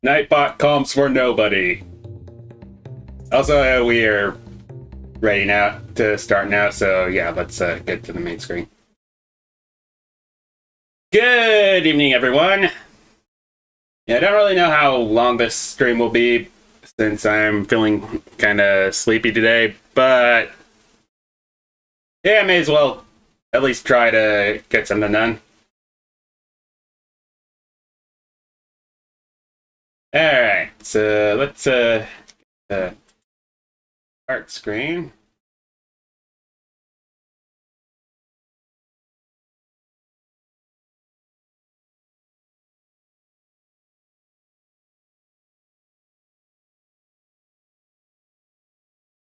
Nightbot comps for nobody. Also, we are ready now to start now, so yeah, let's get to the main screen. Good evening, everyone. Yeah, I don't really know how long this stream will be since I'm feeling kind of sleepy today, but yeah, I may as well at least try to get something done. Alright, so let's start screen.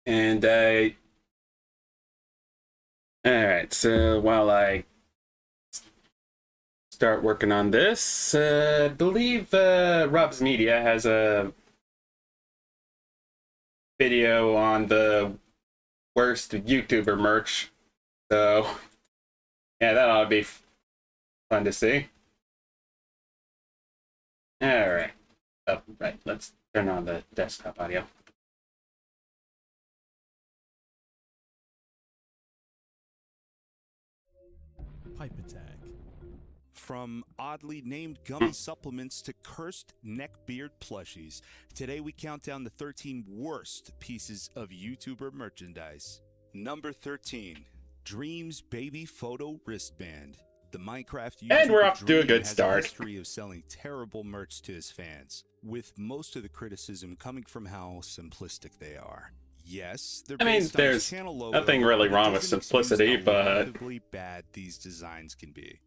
And alright, so while I start working on this, I believe Rob's Media has a video on the worst YouTuber merch, so yeah, that ought to be fun to see. Alright, oh, right, let's turn on the desktop audio. Pipe attack. From oddly named gummy supplements to cursed neckbeard plushies, today we count down the 13 worst pieces of YouTuber merchandise. Number 13, Dream's baby photo wristband. The Minecraft YouTuber And we're off to a Dream good has start. a history of selling terrible merch to his fans, with most of the criticism coming from how simplistic they are. Yes, they're based on his channel logo, nothing really but it wrong with doesn't excuse simplicity, how but laughably bad these designs can be.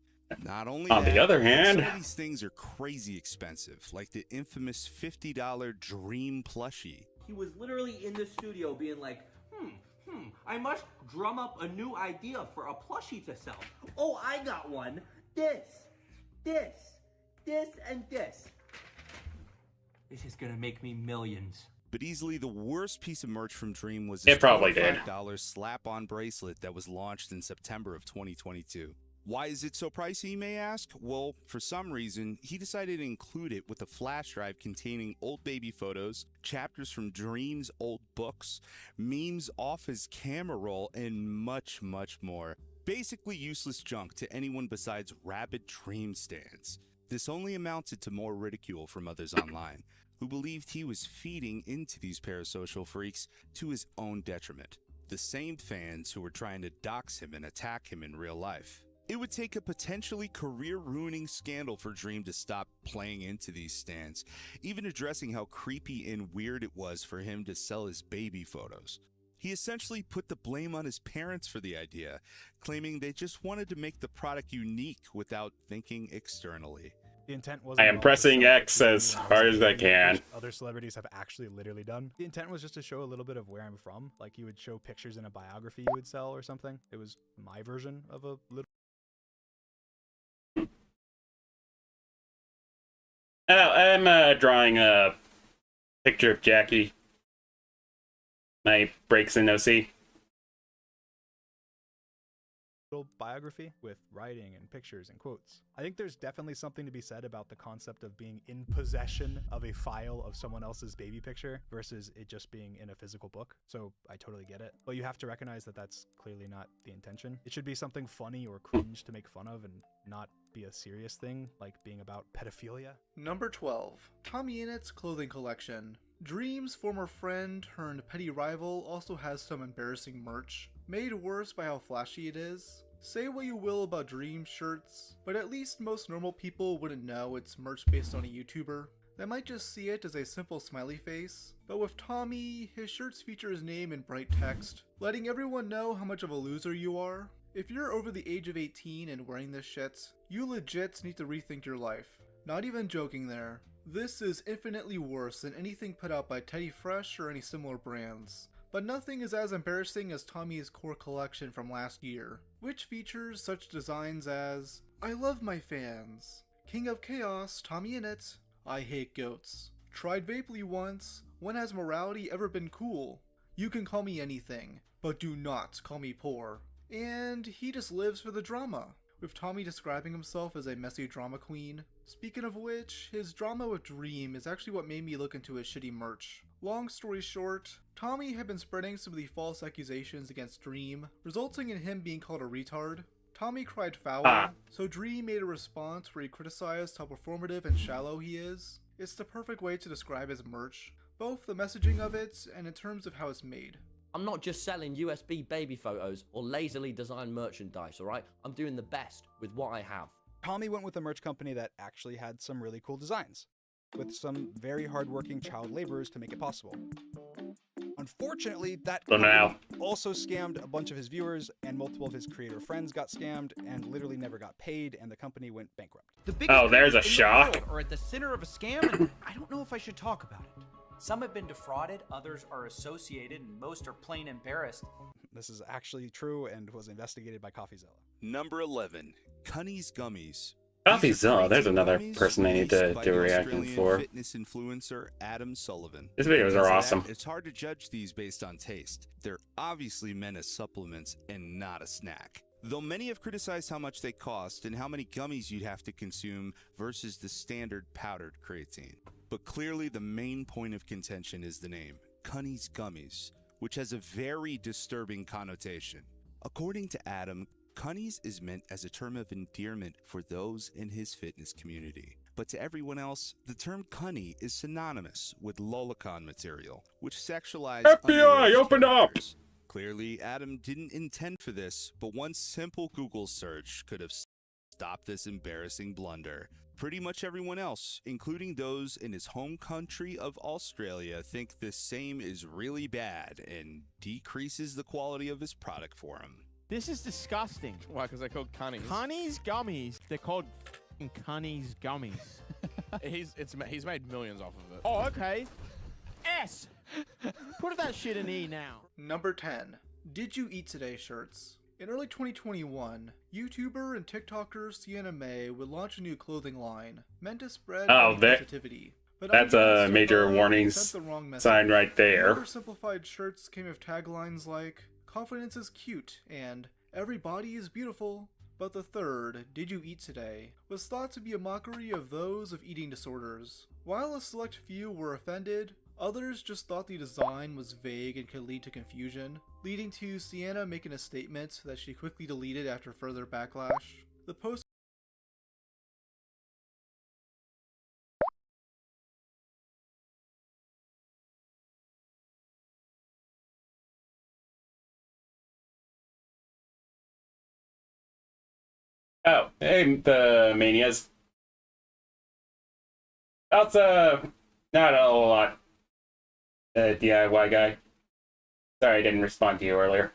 Not only on that, the other hand, some of these things are crazy expensive, like the infamous $50 Dream plushie. He was literally in the studio being like, I must drum up a new idea for a plushie to sell. Oh, I got one. This, and this. This is gonna make me millions. But easily the worst piece of merch from Dream was It his probably did. $25 slap-on bracelet that was launched in September of 2022. Why is it so pricey, you may ask? Well, for some reason, he decided to include it with a flash drive containing old baby photos, chapters from Dream's old books, memes off his camera roll, and much, much more. Basically useless junk to anyone besides rabid Dream stans. This only amounted to more ridicule from others online, who believed he was feeding into these parasocial freaks to his own detriment. The same fans who were trying to dox him and attack him in real life. It would take a potentially career-ruining scandal for Dream to stop playing into these stans, even addressing how creepy and weird it was for him to sell his baby photos. He essentially put the blame on his parents for the idea, claiming they just wanted to make the product unique without thinking externally. The intent was. I am pressing X as hard as I can. Other celebrities have actually literally done. The intent was just to show a little bit of where I'm from. Like you would show pictures in a biography you would sell or something. It was my version of a little. I'm drawing a picture of Jackie. My breaks in OC. Biography with writing and pictures and quotes. I think there's definitely something to be said about the concept of being in possession of a file of someone else's baby picture versus it just being in a physical book. So I totally get it. But you have to recognize that that's clearly not the intention. It should be something funny or cringe to make fun of and not be a serious thing like being about pedophilia. Number 12. Tommy Innett's clothing collection. Dream's former friend turned petty rival also has some embarrassing merch, made worse by how flashy it is. Say what you will about Dream shirts, but at least most normal people wouldn't know it's merch based on a YouTuber. They might just see it as a simple smiley face, but with Tommy, his shirts feature his name in bright text, letting everyone know how much of a loser you are. If you're over the age of 18 and wearing this shit, you legit need to rethink your life. Not even joking there. This is infinitely worse than anything put out by Teddy Fresh or any similar brands. But nothing is as embarrassing as Tommy's core collection from last year, which features such designs as I love my fans, King of Chaos, Tommy Innit, I hate goats, tried Vapely once, when has morality ever been cool? You can call me anything, but do not call me poor. And he just lives for the drama, with Tommy describing himself as a messy drama queen. Speaking of which, his drama with Dream is actually what made me look into his shitty merch. Long story short, Tommy had been spreading some of the false accusations against Dream, resulting in him being called a retard. Tommy cried foul, so Dream made a response where he criticized how performative and shallow he is. It's the perfect way to describe his merch, both the messaging of it and in terms of how it's made. I'm not just selling USB baby photos or lazily designed merchandise, alright? I'm doing the best with what I have. Tommy went with a merch company that actually had some really cool designs, with some very hardworking child laborers to make it possible. Unfortunately, that company also scammed a bunch of his viewers, and multiple of his creator friends got scammed and literally never got paid, and the company went bankrupt. Oh, there's a shock. Are at the center of a scam, and I don't know if I should talk about it. Some have been defrauded, others are associated, and most are plain embarrassed. This is actually true and was investigated by CoffeeZilla. Number 11, Cunny's Gummies. CoffeeZilla, there's another person I need to do a reaction for. Fitness influencer Adam Sullivan. His videos are awesome. It's hard to judge these based on taste. They're obviously meant as supplements and not a snack. Though many have criticized how much they cost and how many gummies you'd have to consume versus the standard powdered creatine. But clearly the main point of contention is the name, Cunny's Gummies, which has a very disturbing connotation. According to Adam, Cunnies is meant as a term of endearment for those in his fitness community. But to everyone else, the term cunny is synonymous with lolicon material, which sexualize FBI, open up! Clearly, Adam didn't intend for this, but one simple Google search could have stopped this embarrassing blunder. Pretty much everyone else, including those in his home country of Australia, think the same is really bad and decreases the quality of his product for him. This is disgusting. Why? Because they're called Cunnies. Cunnies gummies. They're called Cunnies gummies. He's made millions off of it. Oh, okay. S. Put that shit in E now. Number 10. Did You Eat Today shirts. In early 2021, YouTuber and TikToker Sienna May would launch a new clothing line meant to spread positivity. But that's a major warning sign right there. Other simplified shirts came with taglines like, "Confidence is cute," and "Every body is beautiful." But the third, "Did you eat today?" was thought to be a mockery of those of eating disorders. While a select few were offended, others just thought the design was vague and could lead to confusion, leading to Sienna making a statement that she quickly deleted after further backlash. The post Oh, hey, the Manias. That's not a whole lot. DIY guy. Sorry I didn't respond to you earlier.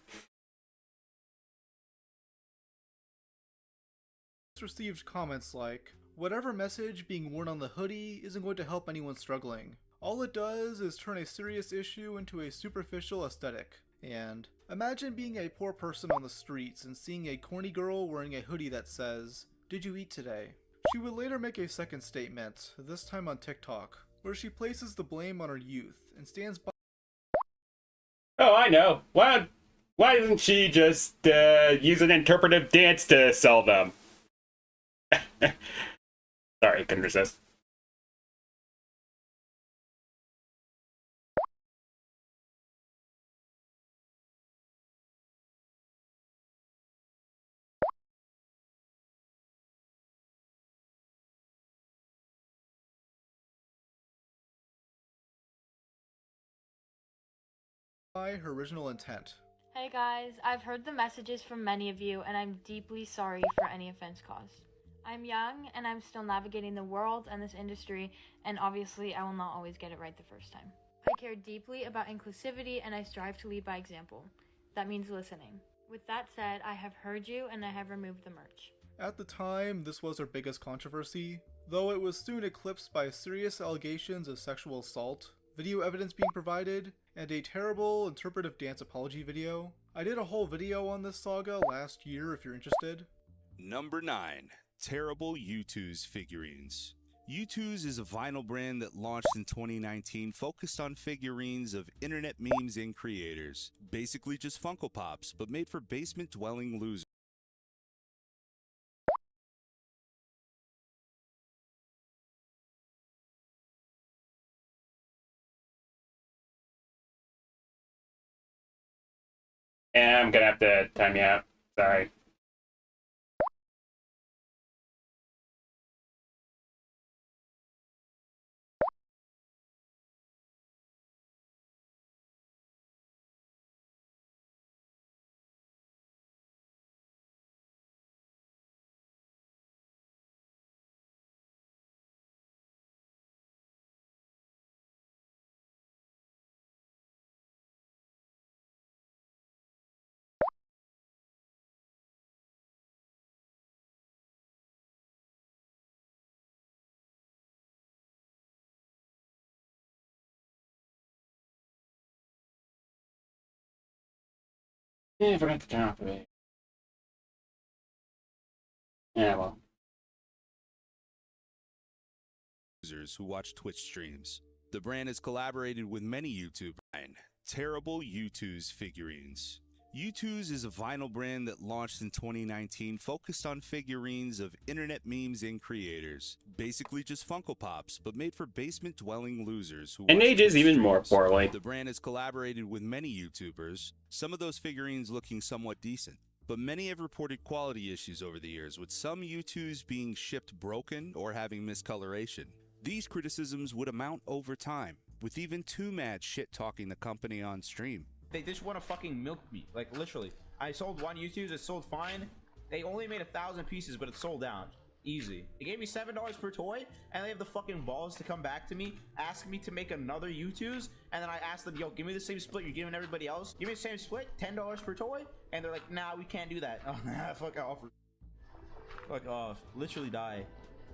received comments like, "Whatever message being worn on the hoodie isn't going to help anyone struggling. All it does is turn a serious issue into a superficial aesthetic." And, "Imagine being a poor person on the streets and seeing a corny girl wearing a hoodie that says, 'Did you eat today?'" She would later make a second statement, this time on TikTok, where she places the blame on her youth and stands by. Oh, I know. Why doesn't she just use an interpretive dance to sell them? Sorry, couldn't resist. Her original intent. Hey guys, I've heard the messages from many of you and I'm deeply sorry for any offense caused. I'm young and I'm still navigating the world and this industry, and obviously I will not always get it right the first time. I care deeply about inclusivity and I strive to lead by example. That means listening. With that said, I have heard you and I have removed the merch. At the time, this was her biggest controversy, though it was soon eclipsed by serious allegations of sexual assault, video evidence being provided, and a terrible interpretive dance apology video. I did a whole video on this saga last year if you're interested. Number 9. Terrible U2's figurines. U2's is a vinyl brand that launched in 2019 focused on figurines of internet memes and creators. Basically just Funko Pops, but made for basement-dwelling losers. Yeah, I'm gonna have to time you out. Sorry. Yeah, I forgot to turn off the video. Yeah, well. Users who watch Twitch streams. The brand has collaborated with many YouTubers. Terrible U2's figurines. U2's is a vinyl brand that launched in 2019 focused on figurines of internet memes and creators. Basically just Funko Pops, but made for basement-dwelling losers who And watch ages Twitch even more streams. poorly. The brand has collaborated with many YouTubers, some of those figurines looking somewhat decent. But many have reported quality issues over the years, with some U2s being shipped broken or having miscoloration. These criticisms would amount over time, with even Too Mad shit-talking the company on stream. They just want to fucking milk me, like literally. I sold one U2s, it sold fine. They only made 1,000 pieces, but it sold out. Easy. They gave me $7 per toy, and they have the fucking balls to come back to me, ask me to make another U2s, and then I asked them, yo, give me the same split you're giving everybody else. Give me the same split, $10 per toy, and they're like, nah, we can't do that. Oh, nah, fuck off. Fuck off. Literally die.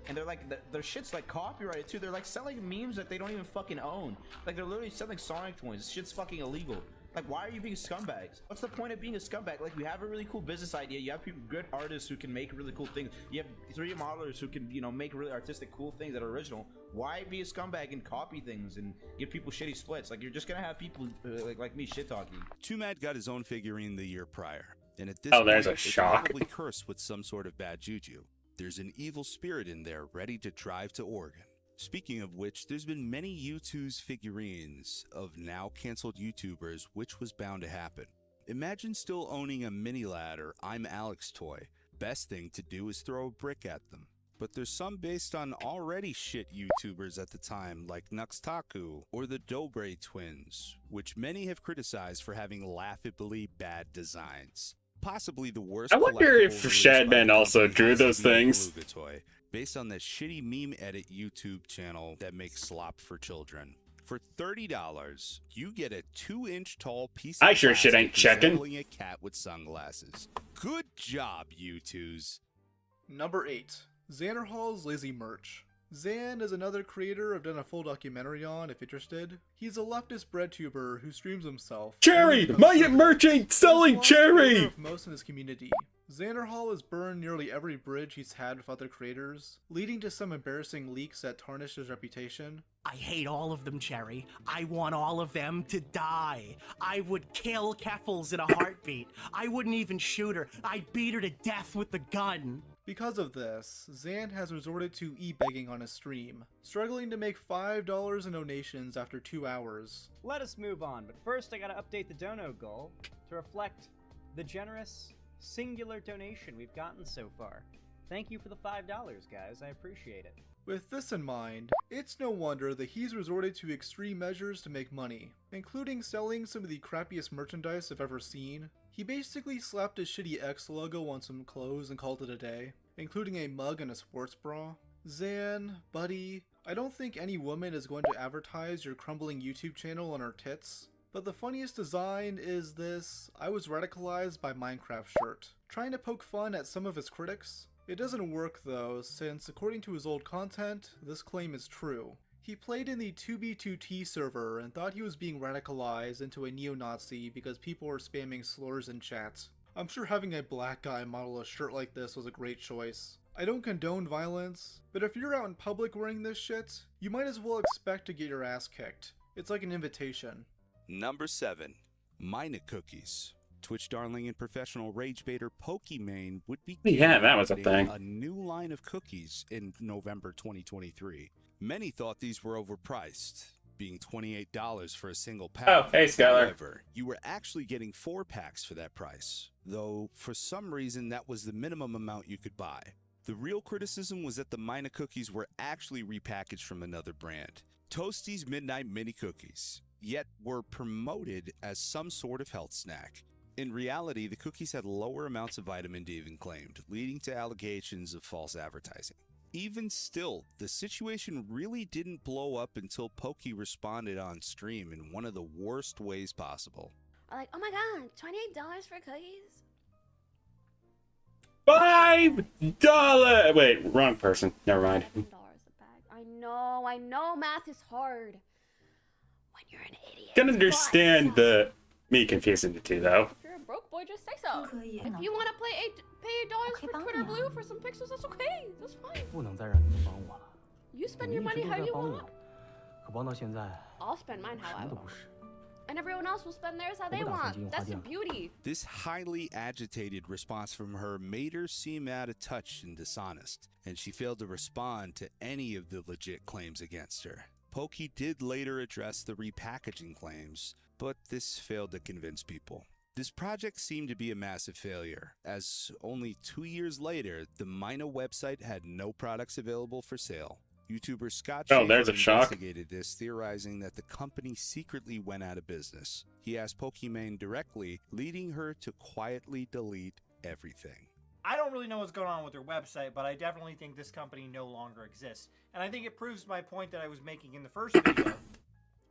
And they're like, their shit's like copyrighted too. They're like selling memes that they don't even fucking own. Like they're literally selling Sonic toys. This shit's fucking illegal. Like, why are you being scumbags? What's the point of being a scumbag? Like, you have a really cool business idea. You have people, good artists who can make really cool things. You have 3D modelers who can, you know, make really artistic, cool things that are original. Why be a scumbag and copy things and give people shitty splits? Like, you're just gonna have people like me shit talking. Too Mad got his own figurine the year prior, and at this There's point, a it's shock. probably cursed with some sort of bad juju. There's an evil spirit in there ready to drive to Oregon. Speaking of which, there's been many U2's figurines of now canceled YouTubers, which was bound to happen. Imagine still owning a Mini-Lad or I'm Alex toy. Best thing to do is throw a brick at them. But there's some based on already shit YouTubers at the time, like Nuxtaku or the Dobre twins, which many have criticized for having laughably bad designs. Possibly the worst. I wonder if collectible released Shadman by the also company drew has to those be a things. Beluga toy, based on that shitty meme edit YouTube channel that makes slop for children. For $30, you get a 2-inch tall piece of I sure shit ain't plastic checking. resembling a cat with sunglasses. Good job, U2s. Number 8. Xanderhall's Lazy Merch. Xan is another creator I've done a full documentary on if interested. He's a leftist bread tuber who streams himself. Cherry! My merch ain't selling cherry! Of most in his community. Xanderhall has burned nearly every bridge he's had with other creators, leading to some embarrassing leaks that tarnish his reputation. I hate all of them, Cherry. I want all of them to die. I would kill Keffels in a heartbeat. I wouldn't even shoot her. I'd beat her to death with the gun. Because of this, Xan has resorted to e-begging on his stream, struggling to make $5 in donations after 2 hours. Let us move on, but first I gotta update the dono goal to reflect the generous, singular donation we've gotten so far. Thank you for the $5, guys. I appreciate it. With this in mind, it's no wonder that he's resorted to extreme measures to make money, including selling some of the crappiest merchandise I've ever seen. He basically slapped his shitty X logo on some clothes and called it a day, including a mug and a sports bra. Xan, buddy, I don't think any woman is going to advertise your crumbling YouTube channel on her tits. But the funniest design is this I was radicalized by Minecraft shirt, trying to poke fun at some of his critics. It doesn't work though, since according to his old content, this claim is true. He played in the 2B2T server and thought he was being radicalized into a neo-Nazi because people were spamming slurs in chat. I'm sure having a black guy model a shirt like this was a great choice. I don't condone violence, but if you're out in public wearing this shit, you might as well expect to get your ass kicked. It's like an invitation. Number 7. Mina Cookies. Twitch darling and professional rage baiter Pokimane would be Yeah, that was a thing. a new line of cookies in November 2023. Many thought these were overpriced. being $28 for a single pack. Oh, hey, Skylar. However, you were actually getting 4 packs for that price, though for some reason that was the minimum amount you could buy. The real criticism was that the Mina cookies were actually repackaged from another brand, Toasties Midnight Mini Cookies, yet were promoted as some sort of health snack. In reality, the cookies had lower amounts of vitamin D than claimed, leading to allegations of false advertising. Even still, the situation really didn't blow up until Pokey responded on stream in one of the worst ways possible. Like, oh my god, $28 for cookies? $5. Wait, wrong person. Never mind. $5 a bag. I know math is hard. When you're an idiot. Can understand the me confusing the two though. If you're a broke boy, just say so. If you want to pay $8 for Twitter Blue for some pixels, that's okay. That's fine. You spend your money how you want. I'll spend mine how I want. And everyone else will spend theirs how they want. That's the beauty. This highly agitated response from her made her seem out of touch and dishonest, and she failed to respond to any of the legit claims against her. Pokey did later address the repackaging claims, but this failed to convince people. This project seemed to be a massive failure, as only 2 years later, the Mina website had no products available for sale. YouTuber Scott there's a shock. investigated this, theorizing that the company secretly went out of business. He asked Pokimane directly, leading her to quietly delete everything. I don't really know what's going on with their website, but I definitely think this company no longer exists. And I think it proves my point that I was making in the first video,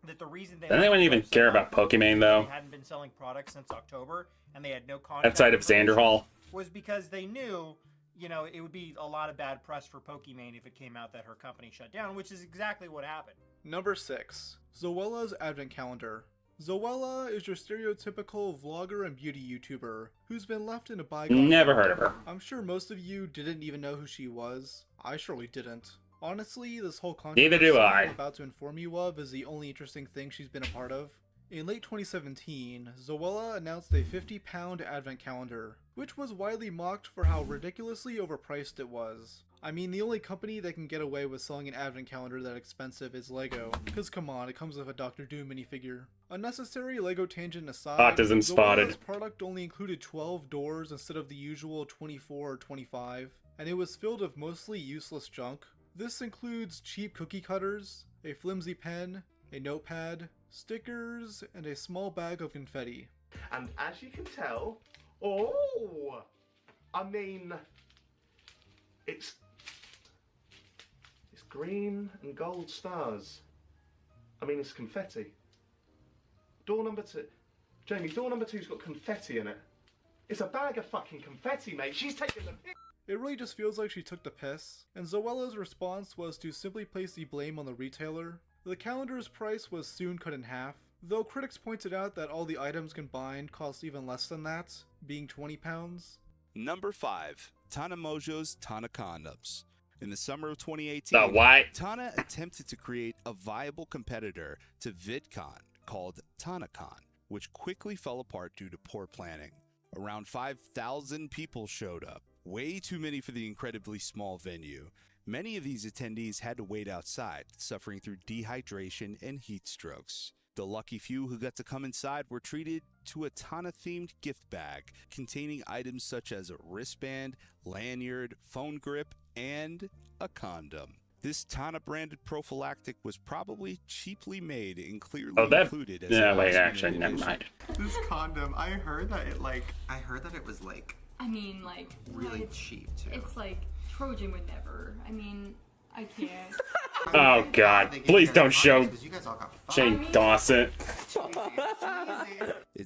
that the reason they... Does anyone even care about Pokimane, though? They hadn't been selling products since October, and they had no contact... Outside of Xanderhall. ...was because they knew, you know, it would be a lot of bad press for Pokimane if it came out that her company shut down, which is exactly what happened. Number 6. Zoella's Advent Calendar. Zoella is your stereotypical vlogger and beauty YouTuber who's been left in a bygone. Never heard of her. I'm sure most of you didn't even know who she was. I surely didn't. Honestly, this whole controversy Neither do I. I'm about to inform you of is the only interesting thing she's been a part of. In late 2017, Zoella announced a 50-pound advent calendar, which was widely mocked for how ridiculously overpriced it was. I mean, the only company that can get away with selling an advent calendar that expensive is LEGO, because come on, it comes with a Dr. Doom minifigure. Unnecessary LEGO tangent aside, Autism spotted. Zoella's product only included 12 doors instead of the usual 24 or 25, and it was filled with mostly useless junk. This includes cheap cookie cutters, a flimsy pen, a notepad, stickers, and a small bag of confetti. And as you can tell, I mean, it's green and gold stars. I mean, it's confetti. Door number 2. Jamie, door number 2's got confetti in it. It's a bag of fucking confetti, mate. She's taking the piss. It really just feels like she took the piss, and Zoella's response was to simply place the blame on the retailer. The calendar's price was soon cut in half, though critics pointed out that all the items combined cost even less than that, being 20 pounds. Number 5. Tana Mojo's Tana Condoms. In the summer of 2018, Tana attempted to create a viable competitor to VidCon called TanaCon, which quickly fell apart due to poor planning. Around 5,000 people showed up, way too many for the incredibly small venue. Many of these attendees had to wait outside, suffering through dehydration and heat strokes. The lucky few who got to come inside were treated to a Tana-themed gift bag containing items such as a wristband, lanyard, phone grip, and a condom. This Tana-branded prophylactic was probably cheaply made and clearly included as actually, never mind. This condom, I heard that it was like... I mean, like... really cheap, too. It's like, Trojan would never. I mean, I can't. Oh god, please don't show Shane Dawson.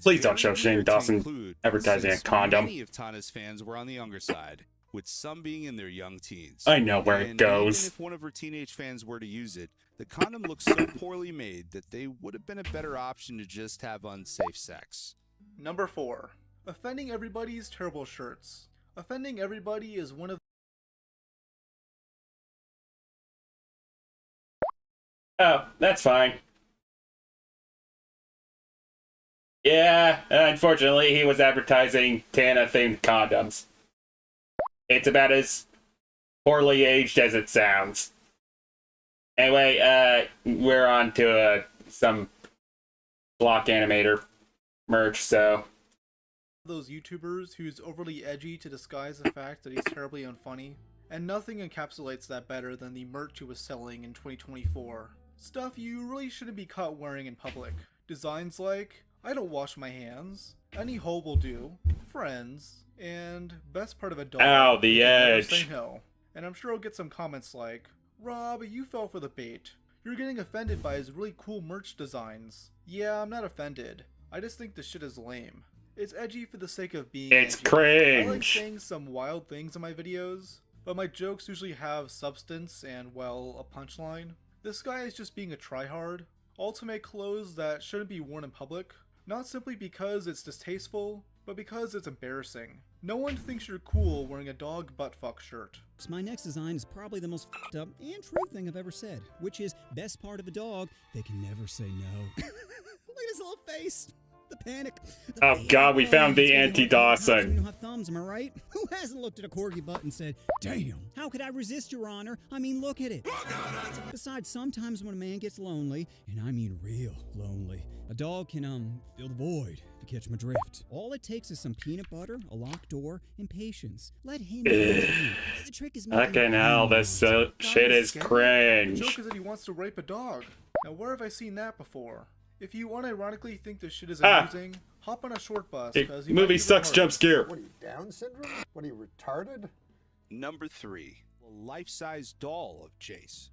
Please don't show Shane Dawson advertising a condom. Many of Tana's fans were on the younger side, with some being in their young teens. I know where it goes. Even if one of her teenage fans were to use it, the condom looked so poorly made that they would have been a better option to just have unsafe sex. Number 4. Offending Everybody's terrible shirts. Offending Everybody is one of... Oh, that's fine. Yeah, unfortunately, he was advertising Tana-themed condoms. It's about as poorly aged as it sounds. Anyway, we're on to a some block animator merch, so Those YouTubers who's overly edgy to disguise the fact that he's terribly unfunny, and nothing encapsulates that better than the merch he was selling in 2024. Stuff you really shouldn't be caught wearing in public. Designs like, I don't wash my hands, any hole will do, friends, and best part of a dog. Ow, the never say edge. no. And I'm sure I'll get some comments like, Rob, you fell for the bait. You're getting offended by his really cool merch designs. Yeah, I'm not offended. I just think the shit is lame. It's edgy for the sake of being It's edgy. cringe. I like saying some wild things in my videos, but my jokes usually have substance and, well, a punchline. This guy is just being a tryhard, all to make clothes that shouldn't be worn in public, not simply because it's distasteful, but because it's embarrassing. No one thinks you're cool wearing a dog buttfuck shirt. My next design is probably the most f***ed up and true thing I've ever said, which is best part of a dog, they can never say no. Look at his little face. The panic. oh god, we found the You anti-Dawson. don't have thumbs, am I right? Who hasn't looked at a corgi butt and said, damn, how could I resist, Your Honor? I mean, look at it. Besides, sometimes when a man gets lonely, and I mean real lonely, a dog can, fill the void, if you catch my drift. All it takes is some peanut butter, a locked door, and patience. Let him do it. The trick is making Fucking hell, this shit is The joke cringe. is that he wants to rape a dog. Now where have I seen that before? If you unironically think this shit is amusing, hop on a short bus, because Movie sucks, jump scare. What are you, Down syndrome? What are you, retarded? Number 3, a life-size doll of Jace.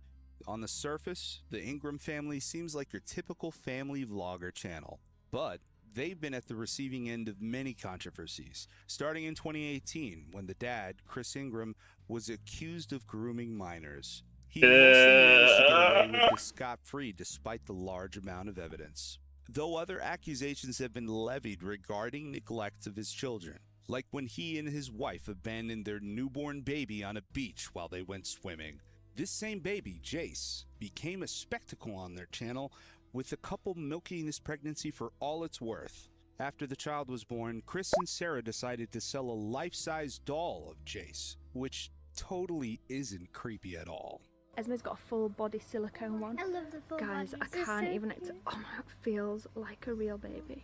On the surface, the Ingram family seems like your typical family vlogger channel, but they've been at the receiving end of many controversies, starting in 2018 when the dad, Chris Ingram, was accused of grooming minors. He mostly managed to get away with this scot-free despite the large amount of evidence, though other accusations have been levied regarding neglect of his children, like when he and his wife abandoned their newborn baby on a beach while they went swimming. This same baby, Jace, became a spectacle on their channel, with the couple milking this pregnancy for all it's worth. After the child was born, Chris and Sarah decided to sell a life-size doll of Jace, which totally isn't creepy at all. Esme's got a full body silicone one. I love the full Guys, body. I This is can't so even. cute. Oh my, it feels like a real baby.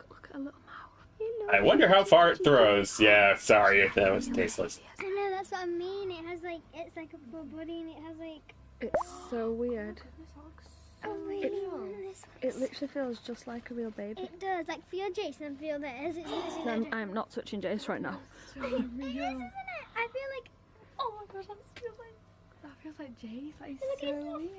Look at her little mouth. I wonder how far it throws. Yeah, sorry, that was tasteless. I know, that's what I mean. It has like, it's like a full body and it has like... It's so weird. I really want this one. It literally feels just like a real baby. It does, like feel Jason and feel this. It's literally I'm not touching Jace right now. It is, isn't it? I feel like... Oh my gosh, that feels like Jace. That is Look at so his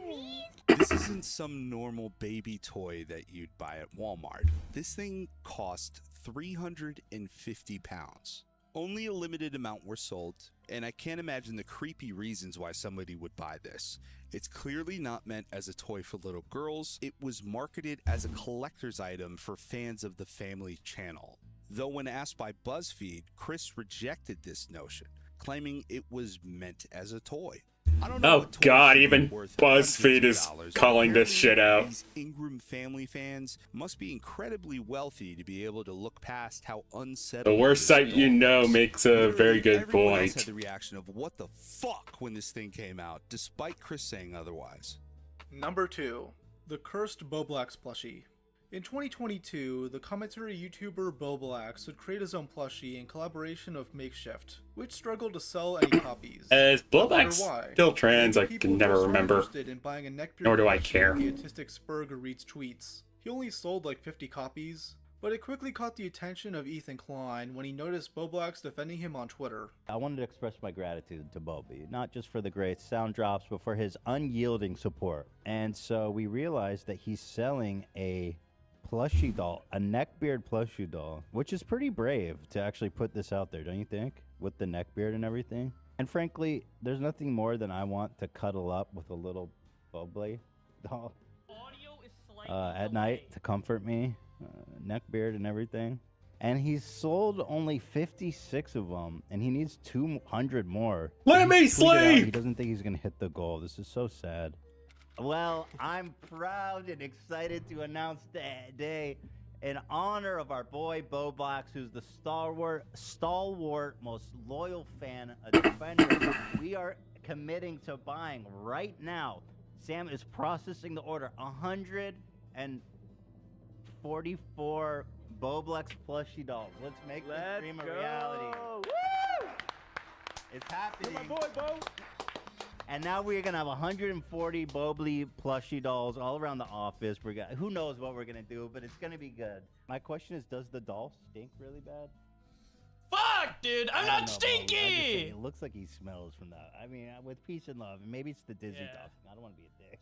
weird. This isn't some normal baby toy that you'd buy at Walmart. This thing cost 350 pounds. Only a limited amount were sold, and I can't imagine the creepy reasons why somebody would buy this. It's clearly not meant as a toy for little girls. It was marketed as a collector's item for fans of the family channel. Though when asked by BuzzFeed, Chris rejected this notion, claiming it was meant as a toy. I don't know Oh what toys god, should be even worth BuzzFeed hundreds is of dollars. calling this shit out. These Ingram family fans must be incredibly wealthy to be able to look past how The unsettling worst this sight you doll know is. makes a very good Everyone else had point. the reaction of what the fuck when this thing came out, despite Chris saying otherwise. Number 2. The Cursed Boblax Plushie. In 2022, the commentary YouTuber Boblax would create his own plushie in collaboration with Makeshift, which struggled to sell any copies. Is Not Blowback sure why. still trans? I People can never just weren't remember. interested in buying a neckbeard Nor do I plushie care. The autistic Spurg reads tweets. He only sold like 50 copies, but it quickly caught the attention of Ethan Klein when he noticed Boblax defending him on Twitter. I wanted to express my gratitude to Bobby, not just for the great sound drops, but for his unyielding support. And so we realized that he's selling a plushie doll, a neckbeard plushie doll, which is pretty brave to actually put this out there, don't you think? With the neckbeard and everything. And frankly, there's nothing more than I want to cuddle up with a little Bobley doll at night to comfort me, neckbeard and everything. And he's sold only 56 of them, and he needs 200 more. Let me He tweeted out sleep! He doesn't think he's gonna hit the goal. This is so sad. Well, I'm proud and excited to announce today, in honor of our boy Boblax, who's the stalwart, most loyal fan, a defender, we are committing to buying right now. Sam is processing the order, 100 and 44 Boblex plushie dolls. Let's make this dream a reality. Woo! It's happening. My boy, Bo. And now we're gonna have 140 Bobley plushie dolls all around the office. Who knows what we're gonna do, but it's gonna be good. My question is, does the doll stink really bad? Fuck, dude, I'm not stinky. It looks like he smells from that. I mean, with peace and love, and maybe it's the Disney doll. I don't want to be a dick.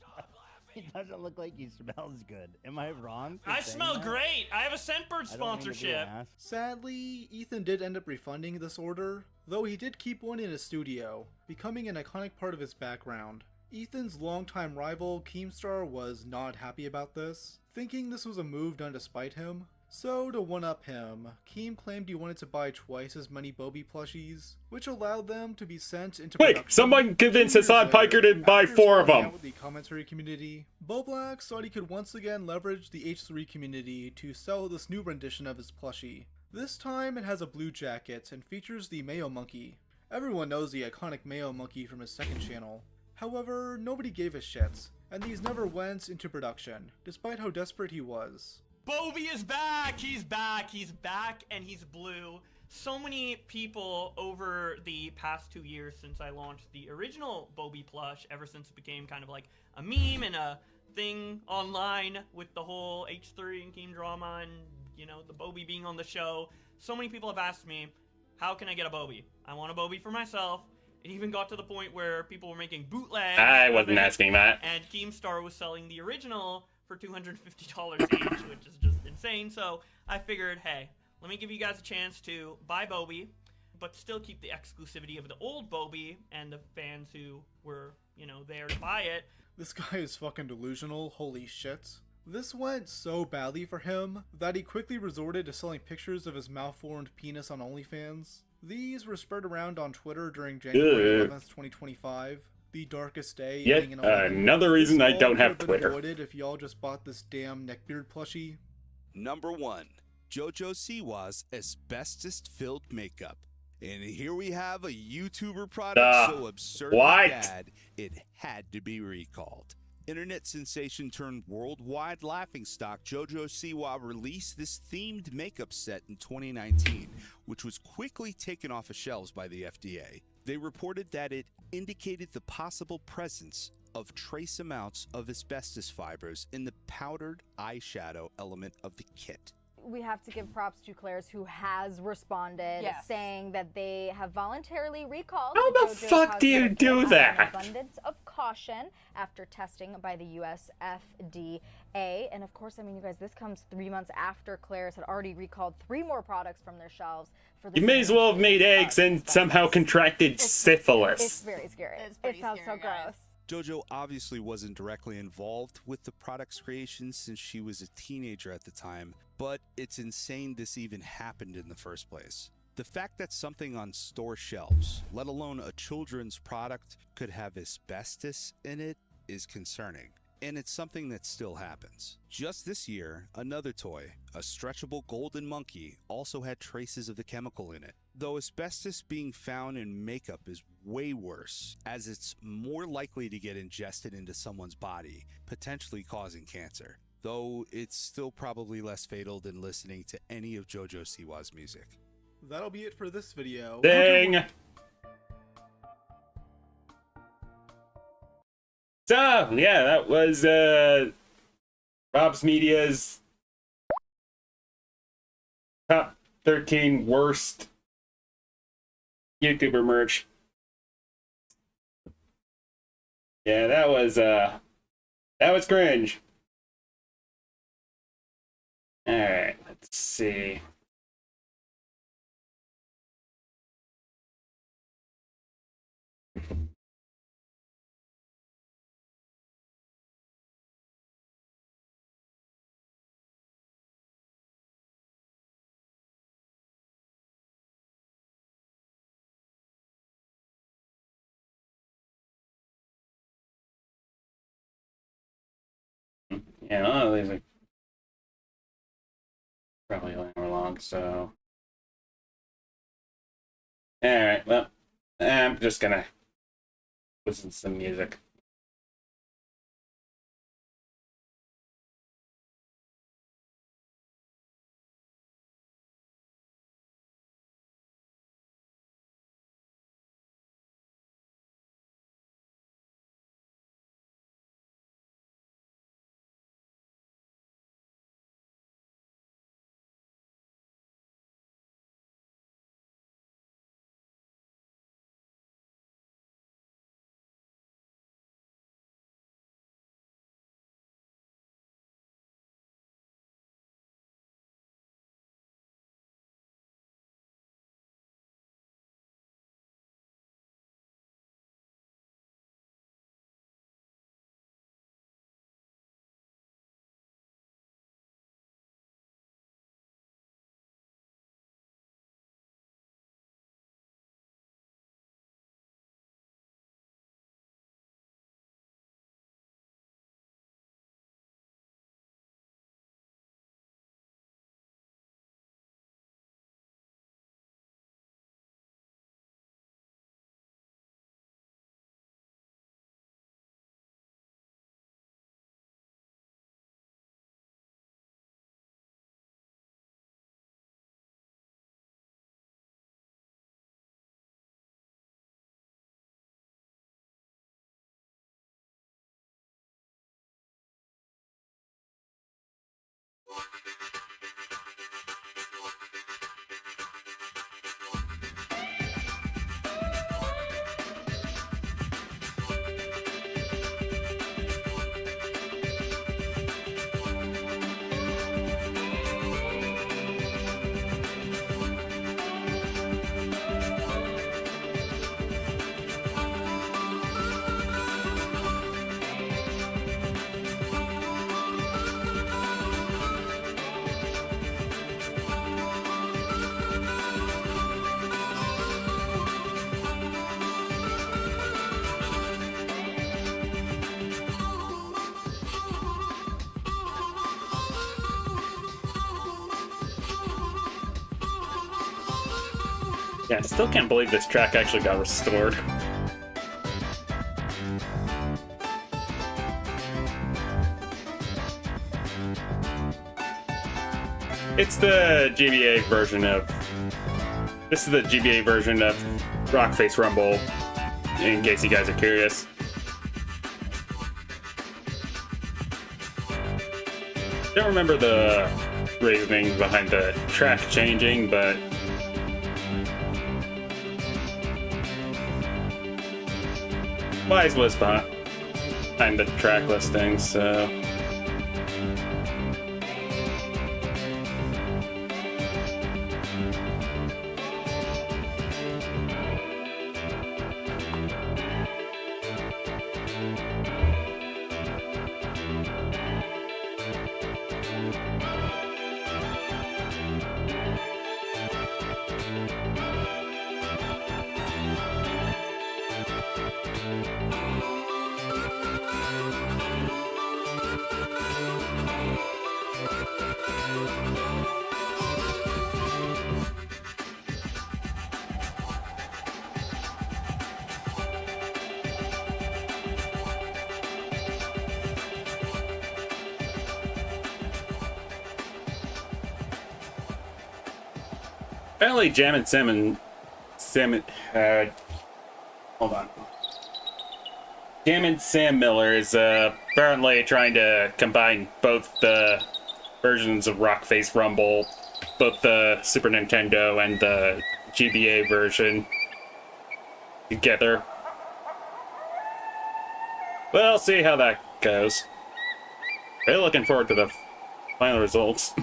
He doesn't look like he smells good. Am I wrong? I smell great. I have a Scentbird sponsorship. Sadly, Ethan did end up refunding this order, though he did keep one in his studio, becoming an iconic part of his background. Ethan's longtime rival, Keemstar, was not happy about this, thinking this was a move done to spite him. So, to one-up him, Keem claimed he wanted to buy twice as many Bobby plushies, which allowed them to be sent into Wait, production. someone convinced Hassan Piker to buy 4 of them. With the commentary community, Boblax thought he could once again leverage the H3 community to sell this new rendition of his plushie. This time it has a blue jacket and features the Mayo Monkey. Everyone knows the iconic Mayo Monkey from his second channel. However, nobody gave a shit, and these never went into production, despite how desperate he was. Bobby is back! He's back! He's back and he's blue. So many people over the past 2 years since I launched the original Bobby plush, ever since it became kind of like a meme and a thing online with the whole H3 and Keem drama and, you know, the Bobby being on the show. So many people have asked me, how can I get a Bobby? I want a Bobby for myself. It even got to the point where people were making bootlegs. I wasn't asking that. And Keemstar was selling the original for $250 each, which is just insane. So I figured, hey, let me give you guys a chance to buy Bobby, but still keep the exclusivity of the old Bobby and the fans who were, you know, there to buy it. This guy is fucking delusional, holy shit. This went so badly for him that he quickly resorted to selling pictures of his malformed penis on OnlyFans. These were spread around on Twitter during January 11th, 2025. The darkest day. Yet another reason I don't have Twitter. Avoided if y'all just bought this damn neckbeard plushie. Number 1. JoJo Siwa's asbestos-filled makeup. And here we have a YouTuber product so absurdly bad, it had to be recalled. Internet sensation turned worldwide laughingstock JoJo Siwa released this themed makeup set in 2019, which was quickly taken off of shelves by the FDA. They reported that it indicated the possible presence of trace amounts of asbestos fibers in the powdered eyeshadow element of the kit. We have to give props to Claire's, who has responded, saying that they have voluntarily recalled. How the fuck do you do that? Abundance of caution after testing by the US FDA. And of course, I mean, you guys, this comes 3 months after Claire's had already recalled 3 more products from their shelves. For the You may as well have made eggs and somehow contracted syphilis. It's very scary. It sounds so gross. JoJo obviously wasn't directly involved with the product's creation since she was a teenager at the time, but it's insane this even happened in the first place. The fact that something on store shelves, let alone a children's product, could have asbestos in it is concerning. And it's something that still happens. Just this year, another toy, a stretchable golden monkey, also had traces of the chemical in it. Though asbestos being found in makeup is way worse, as it's more likely to get ingested into someone's body, potentially causing cancer. Though it's still probably less fatal than listening to any of JoJo Siwa's music. That'll be it for this video. Dang! So, yeah, that was Rob's Media's top 13 worst YouTuber merch. Yeah, that was cringe. Alright, let's see. Yeah, none of these are probably an hour long, so. Alright, well, I'm just gonna listen to some music. Yeah, I still can't believe this track actually got restored. It's the GBA version of... This is the GBA version of Rockface Rumble, in case you guys are curious. Don't remember the reasoning behind the track changing, but... Wise was behind the track listing, so... Apparently, Jam and Sam Miller is apparently trying to combine both the versions of Rockface Rumble, both the Super Nintendo and the GBA version, together. We'll see how that goes. Really looking forward to the final results.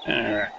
Alright.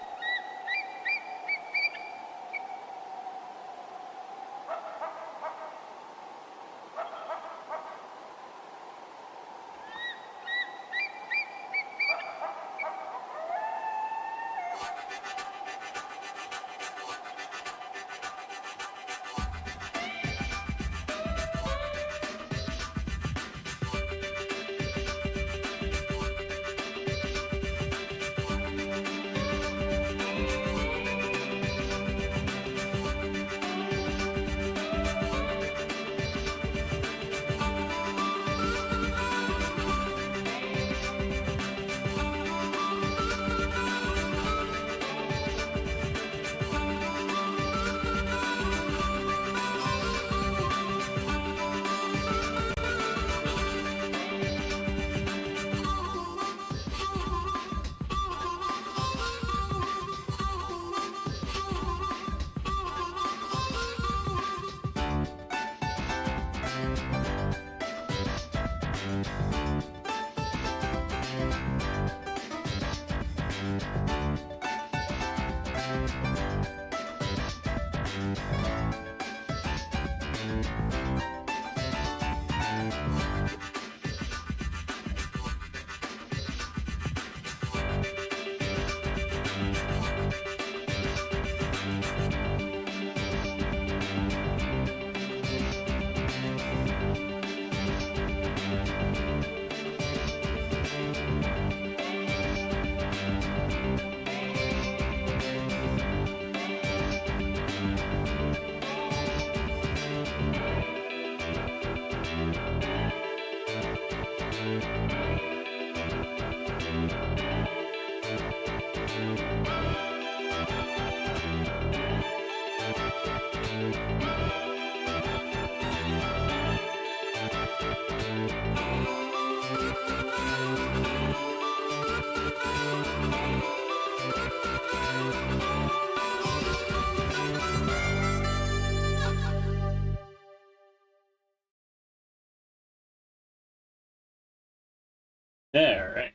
All right.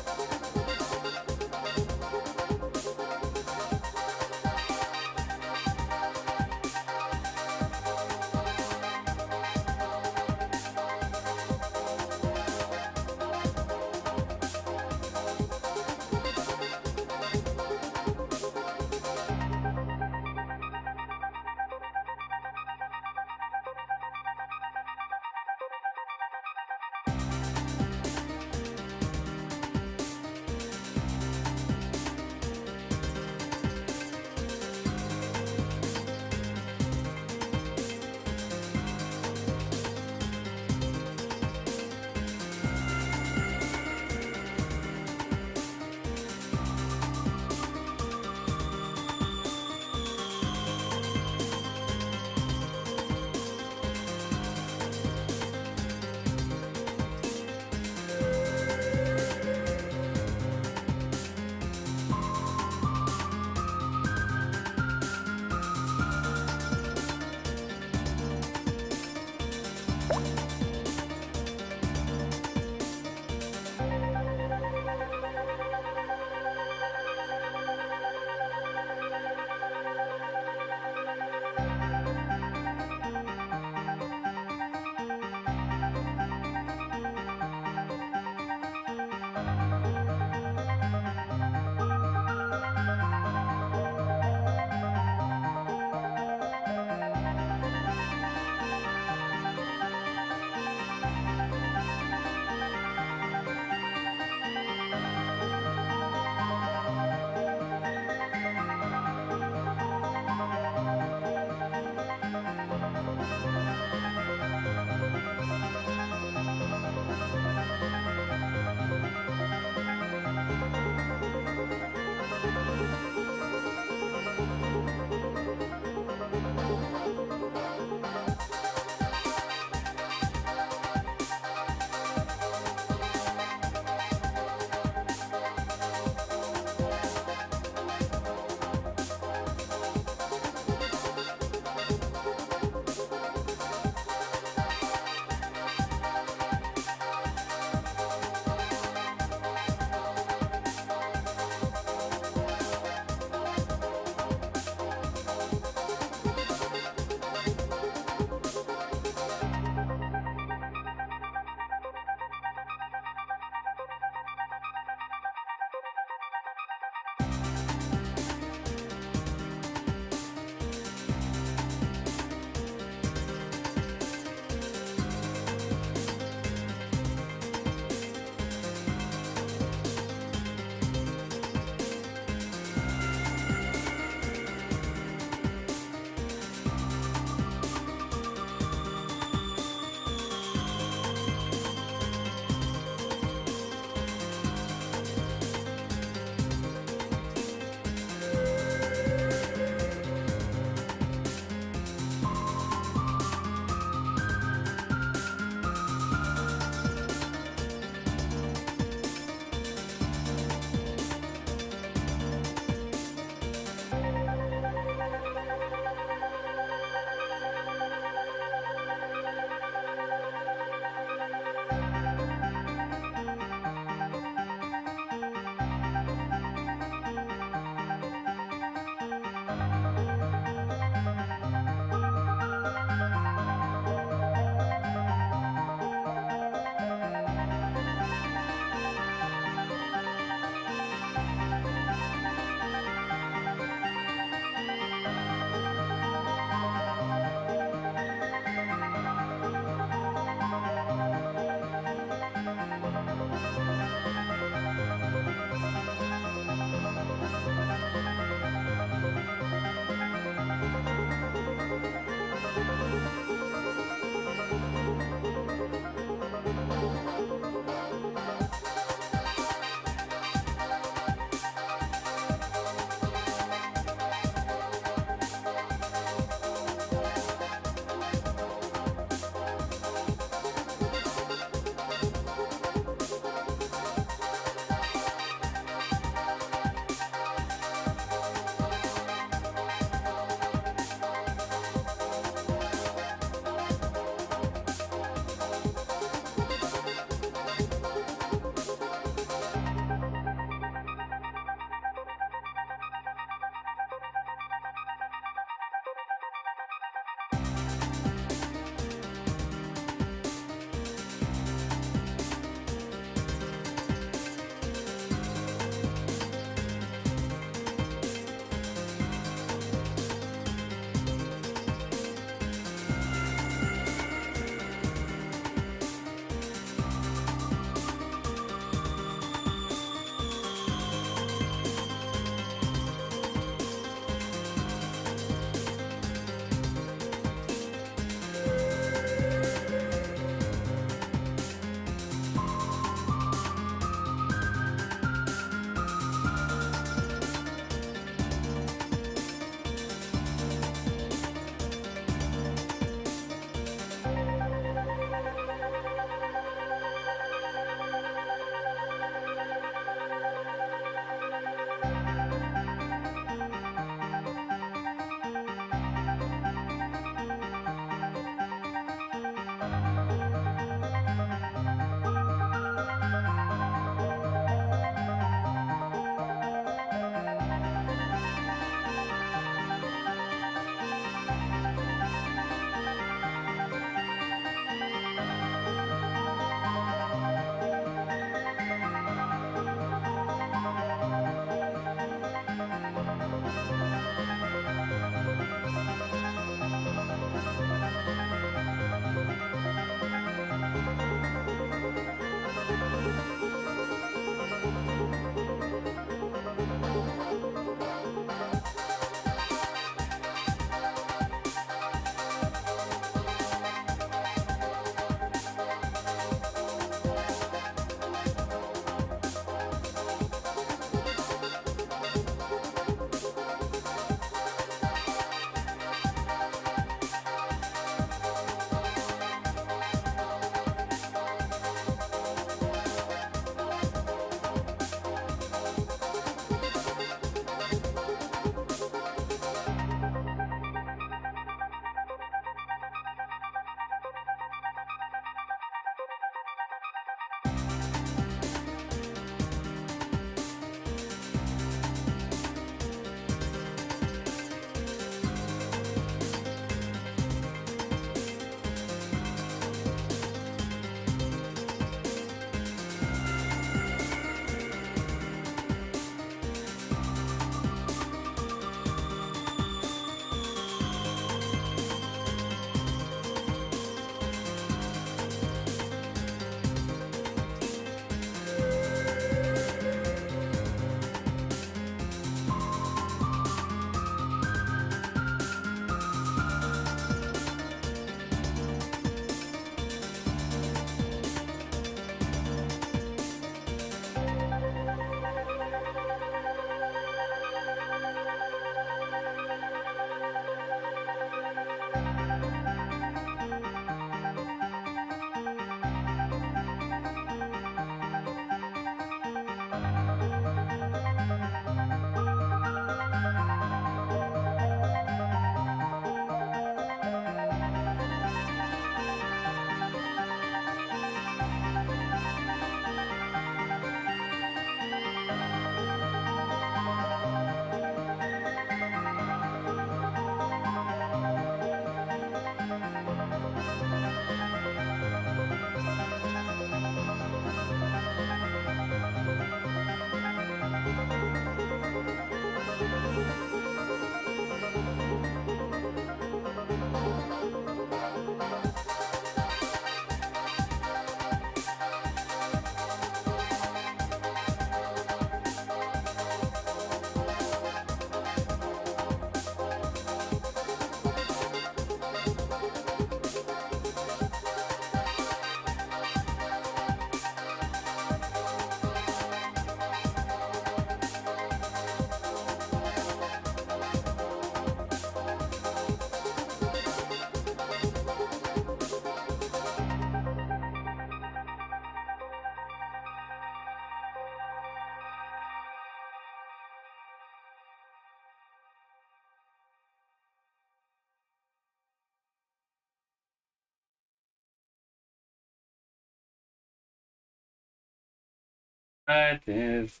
What is...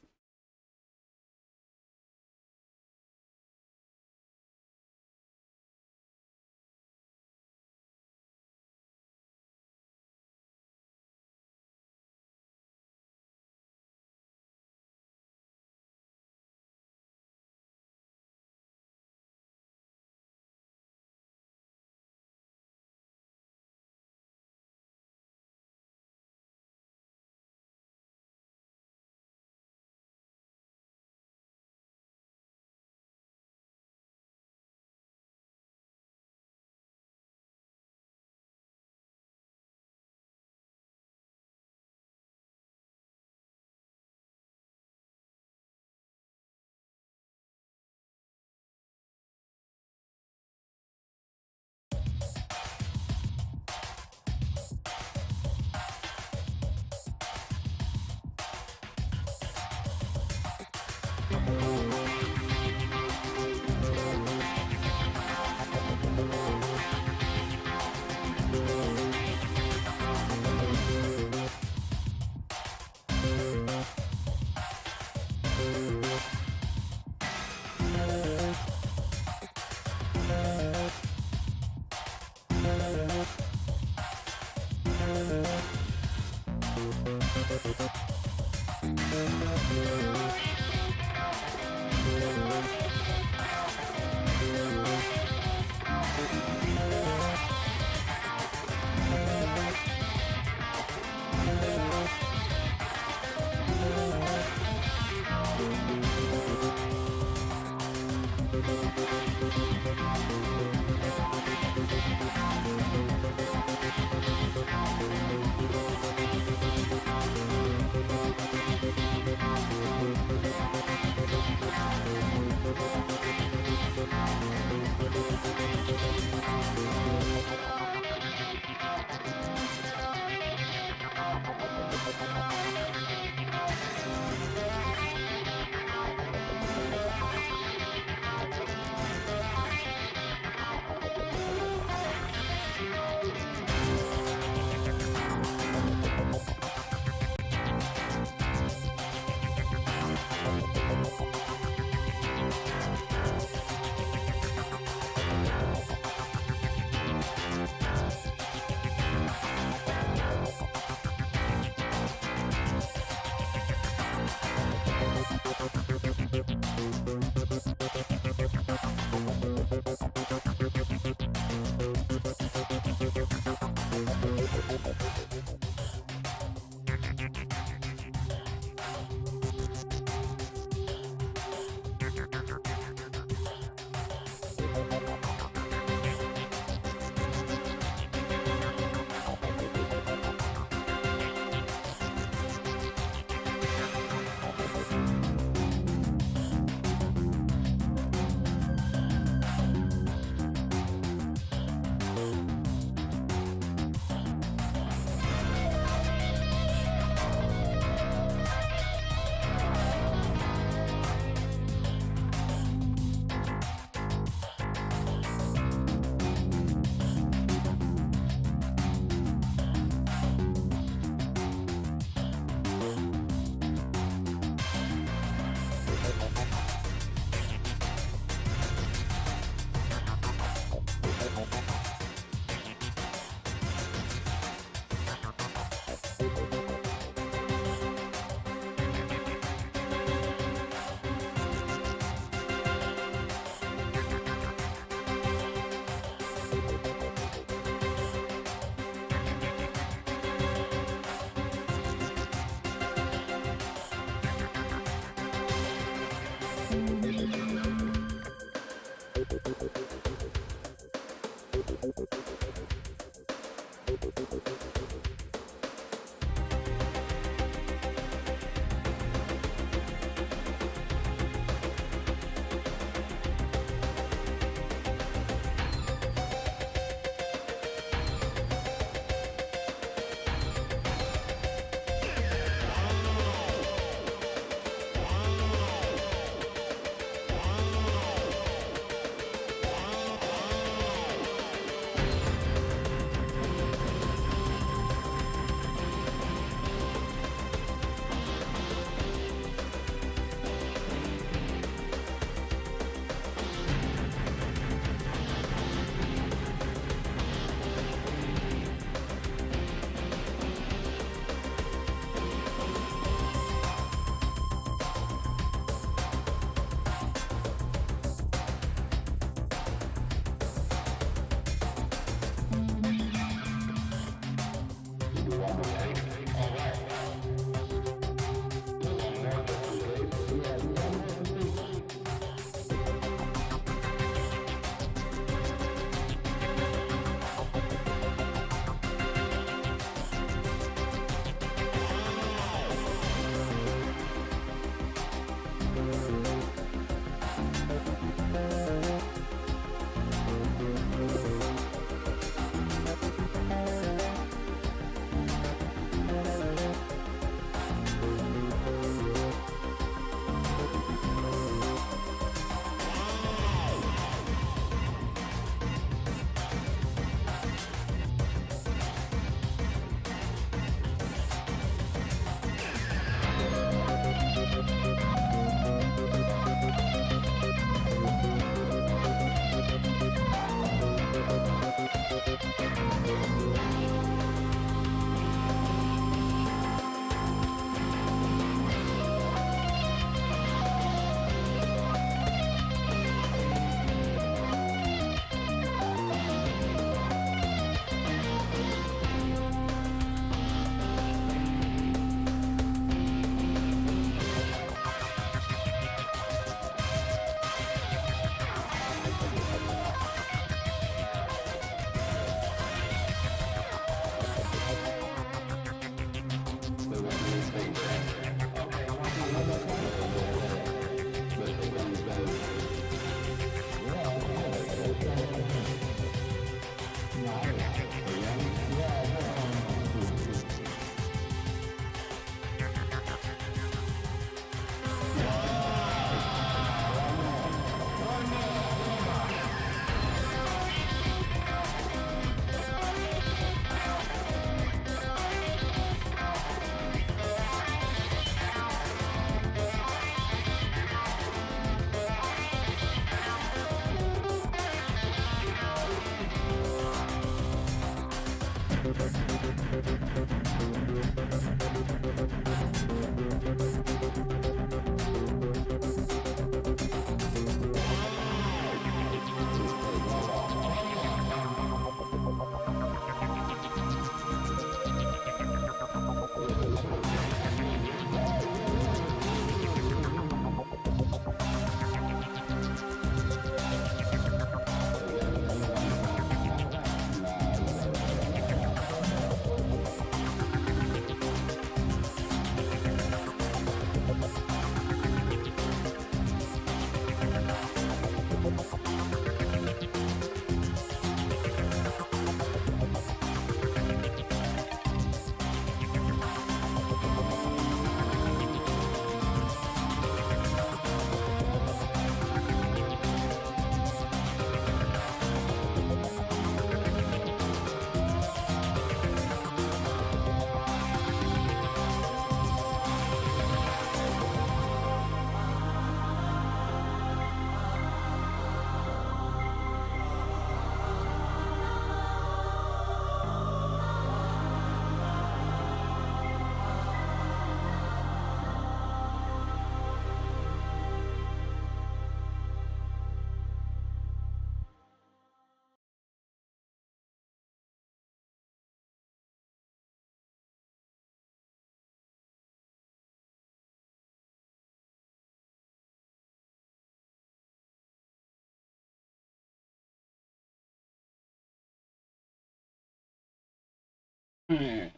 Hmm.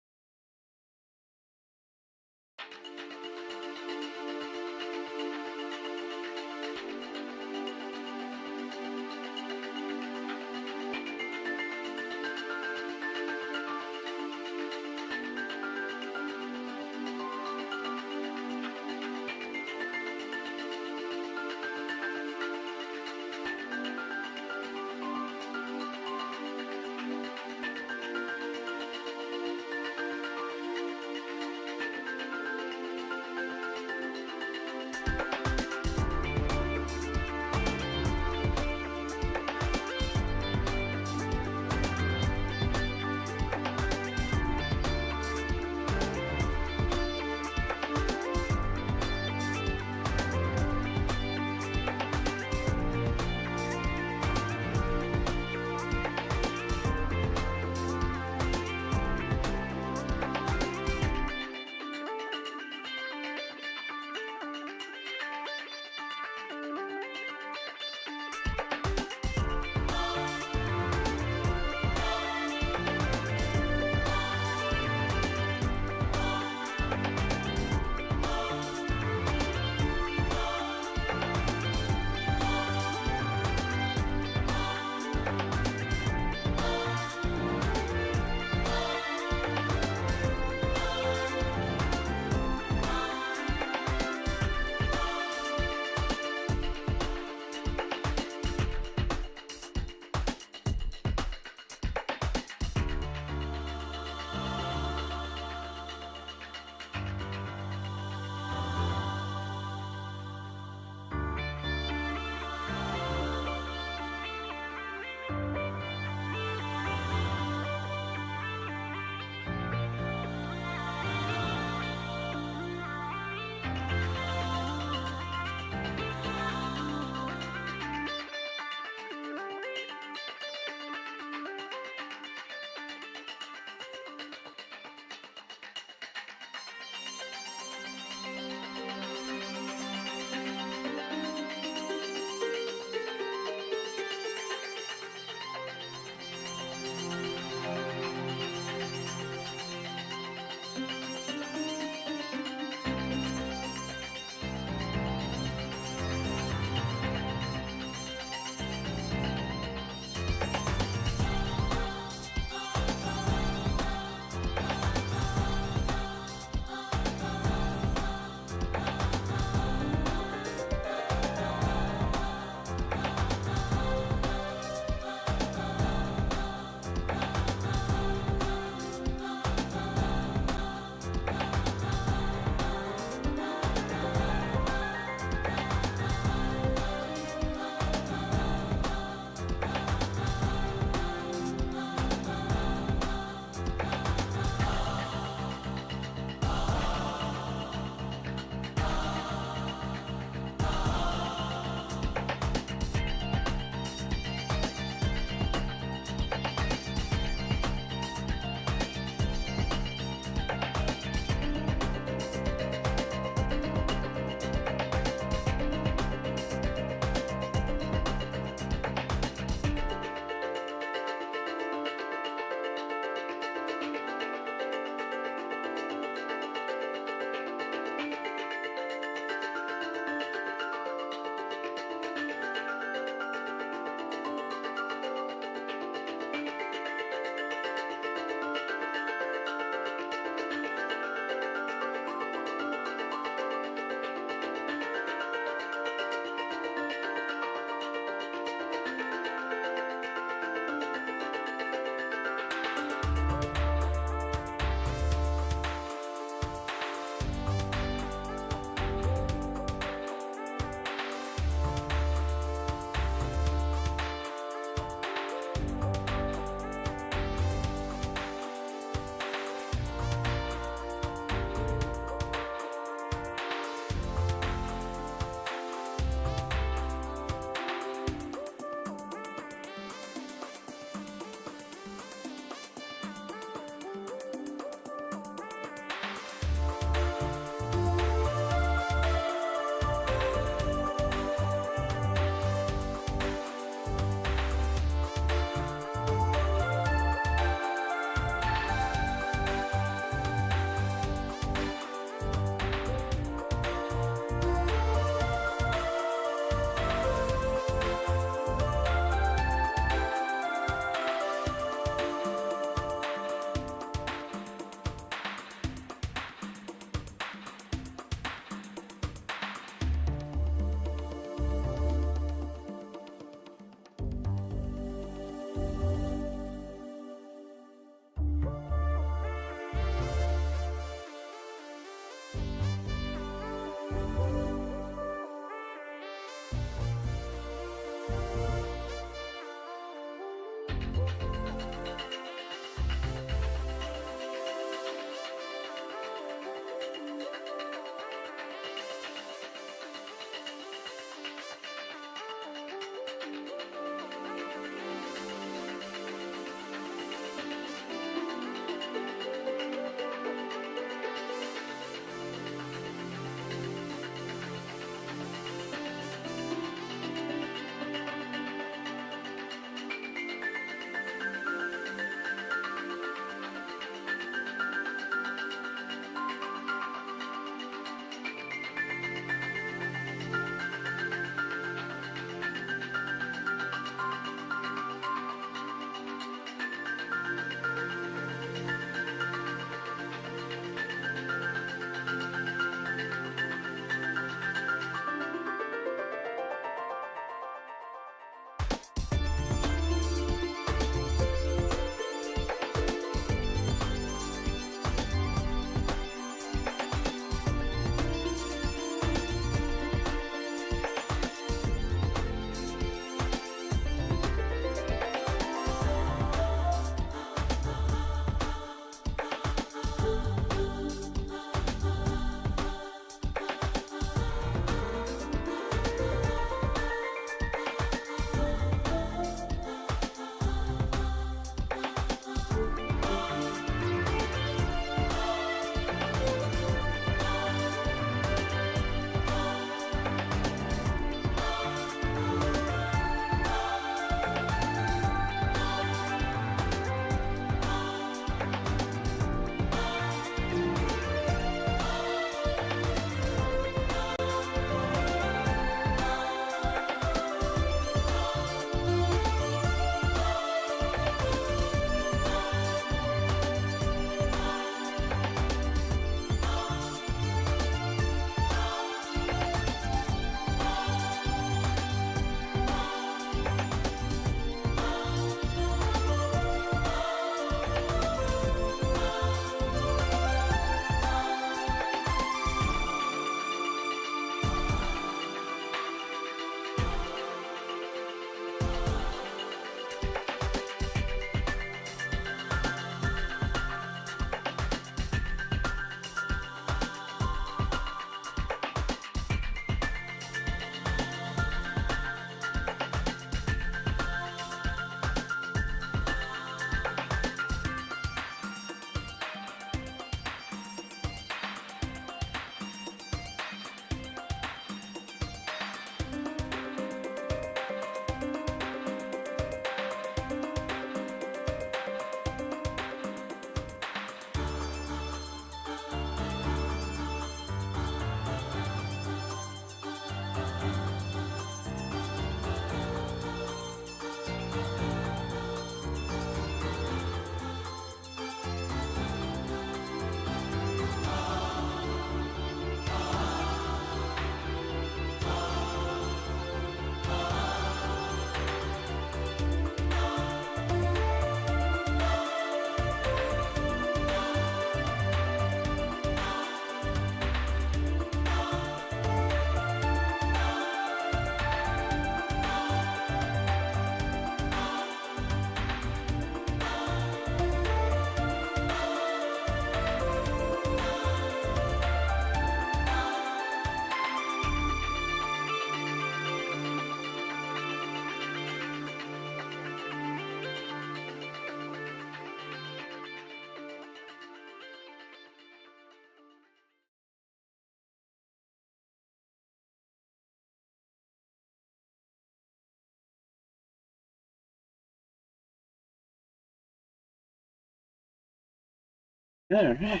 All right.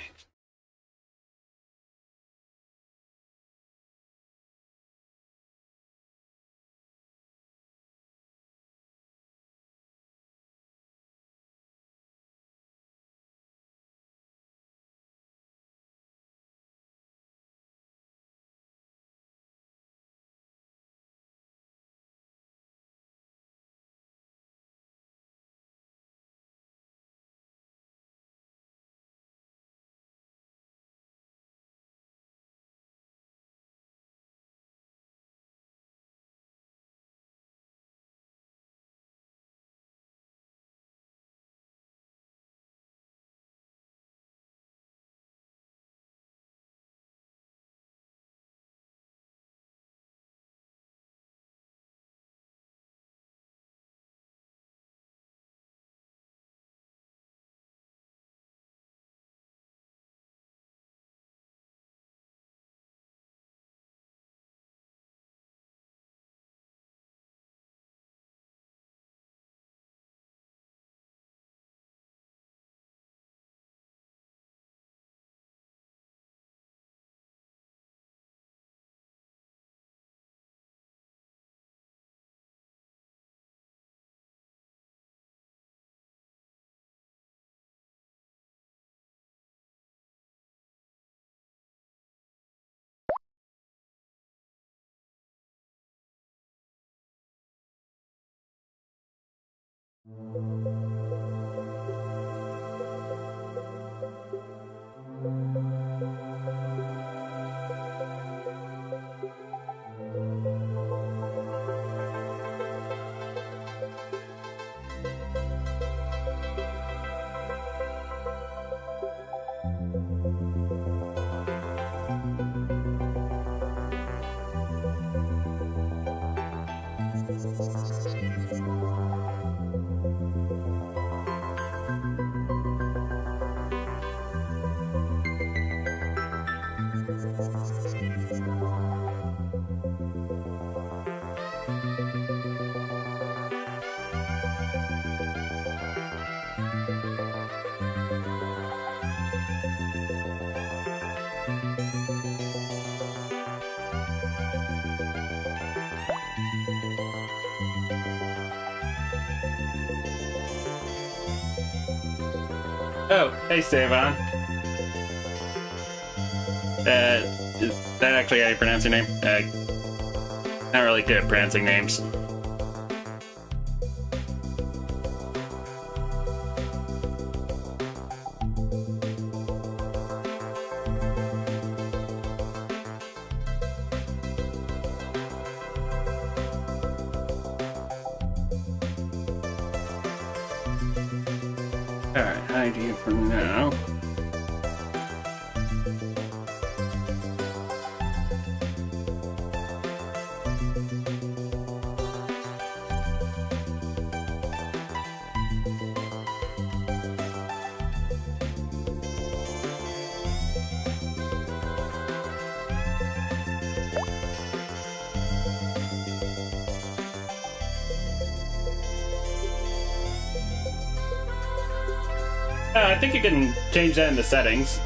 Oh, hey, Savon. Is that actually how you pronounce your name? Not really good at pronouncing names. Alright, hide you for now. I think you can change that in the settings.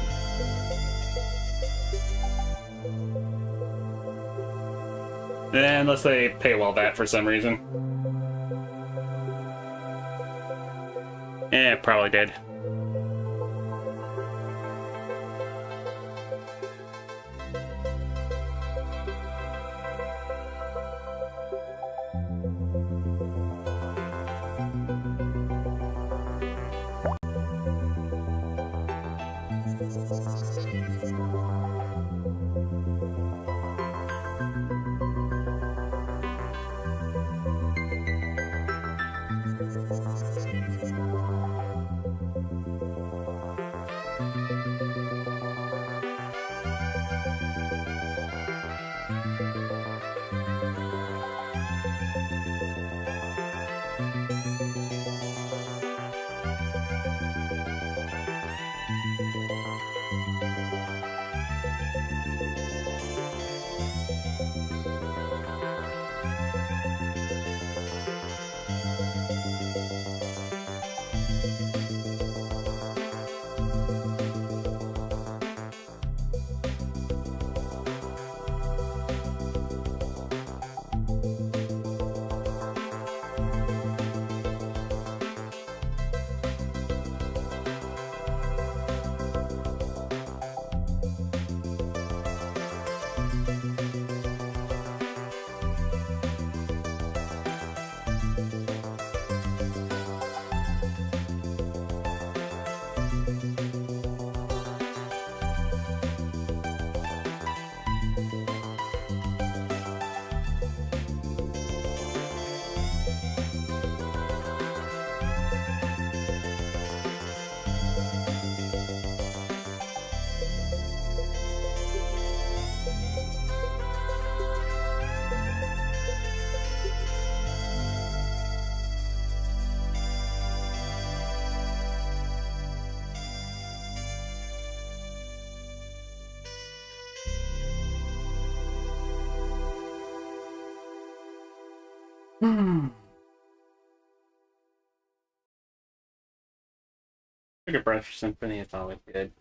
Unless they paywall that for some reason. Yeah, probably did. Sugar Brush Symphony is always good.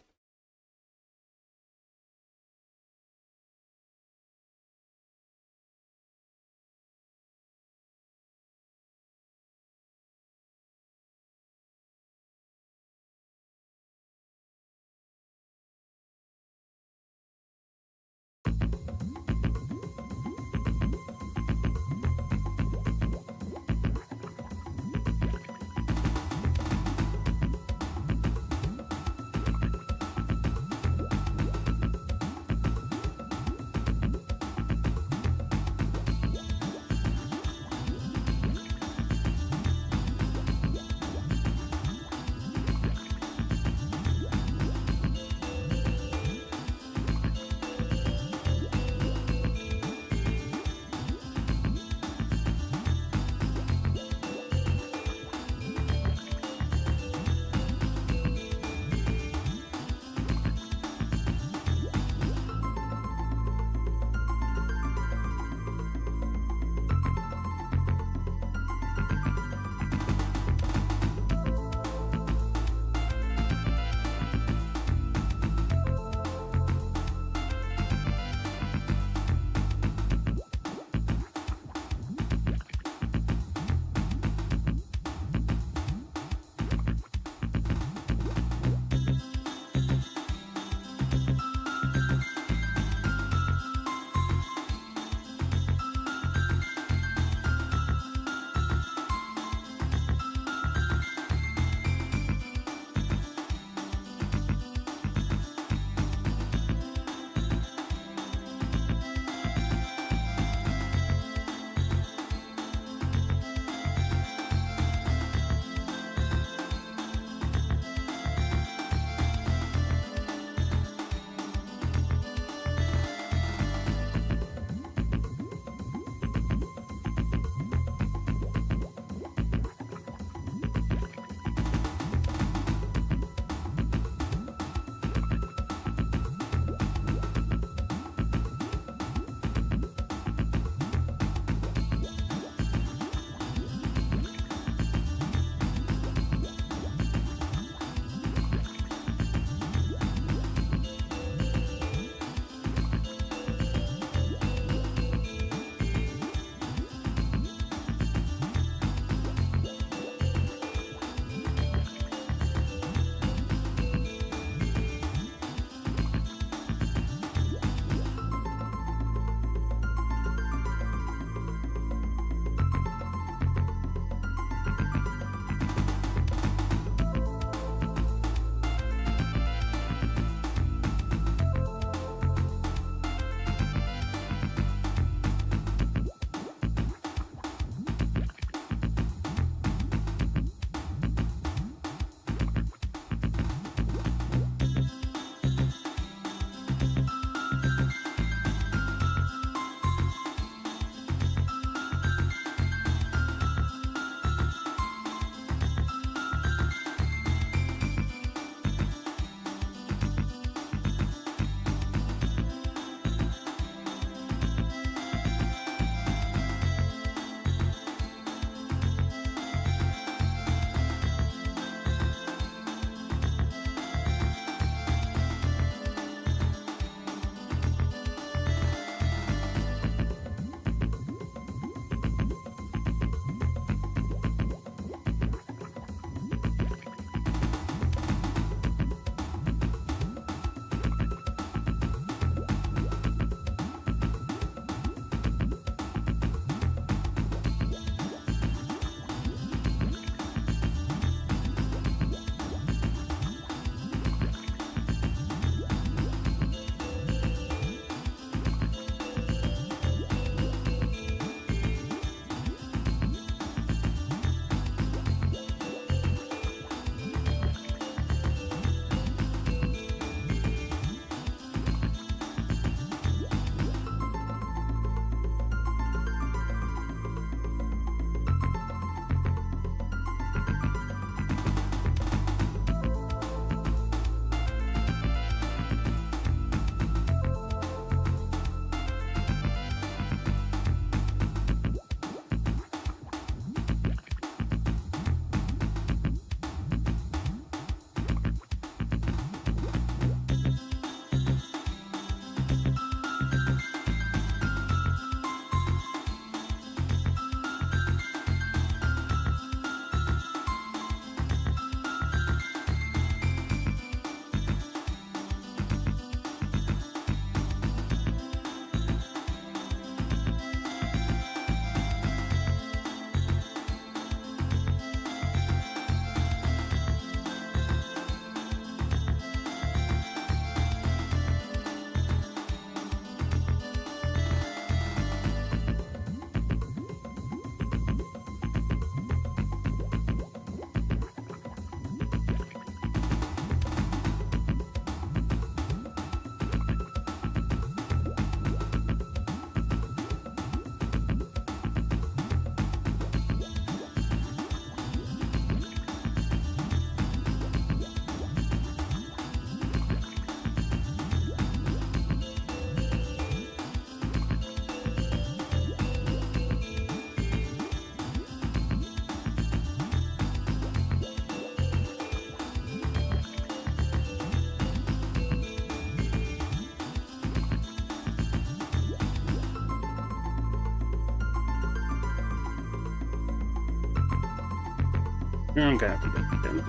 I'm gonna have to do it.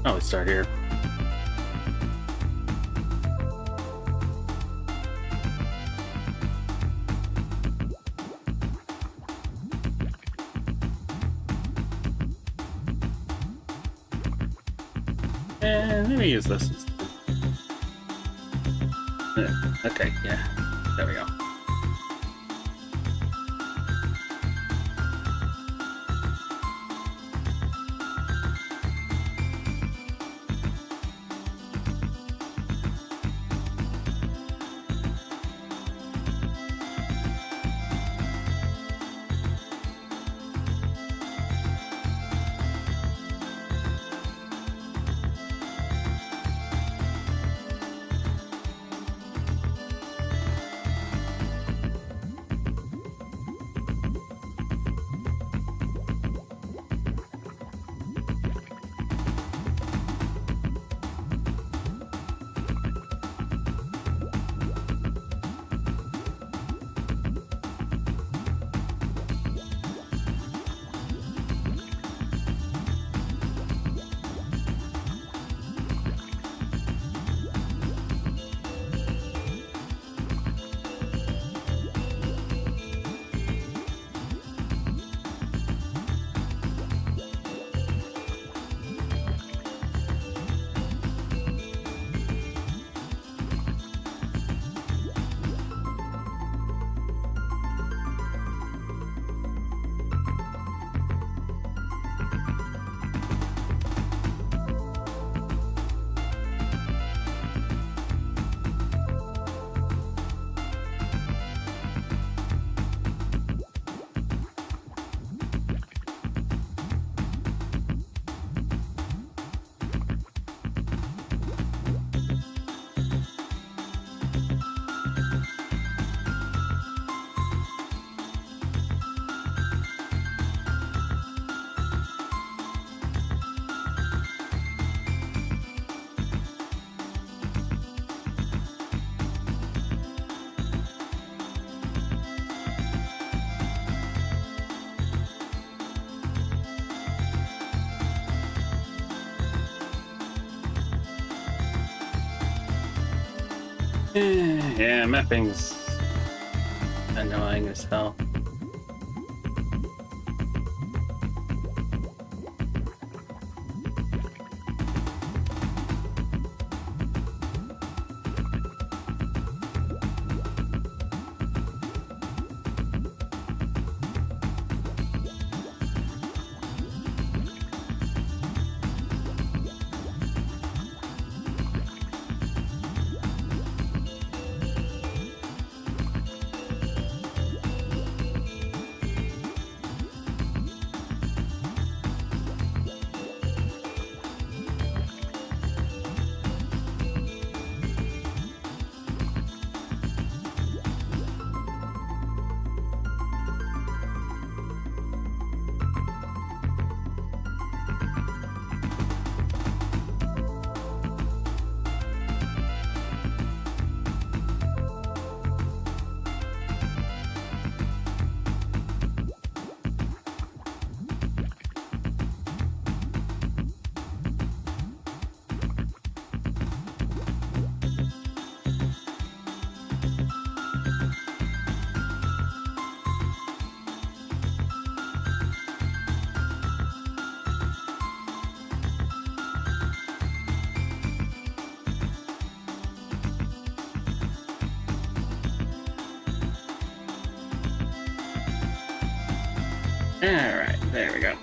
Oh, let's start here. And let me use this instead. Okay, yeah. There we go. Yeah, mapping's annoying as hell. Alright, there we go.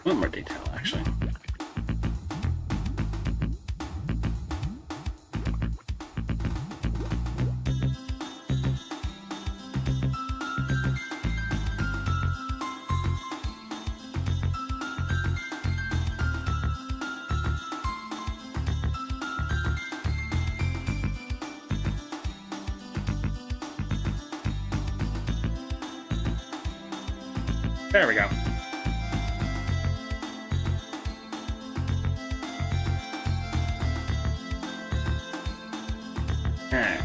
A little more detail, actually. There we go. Alright.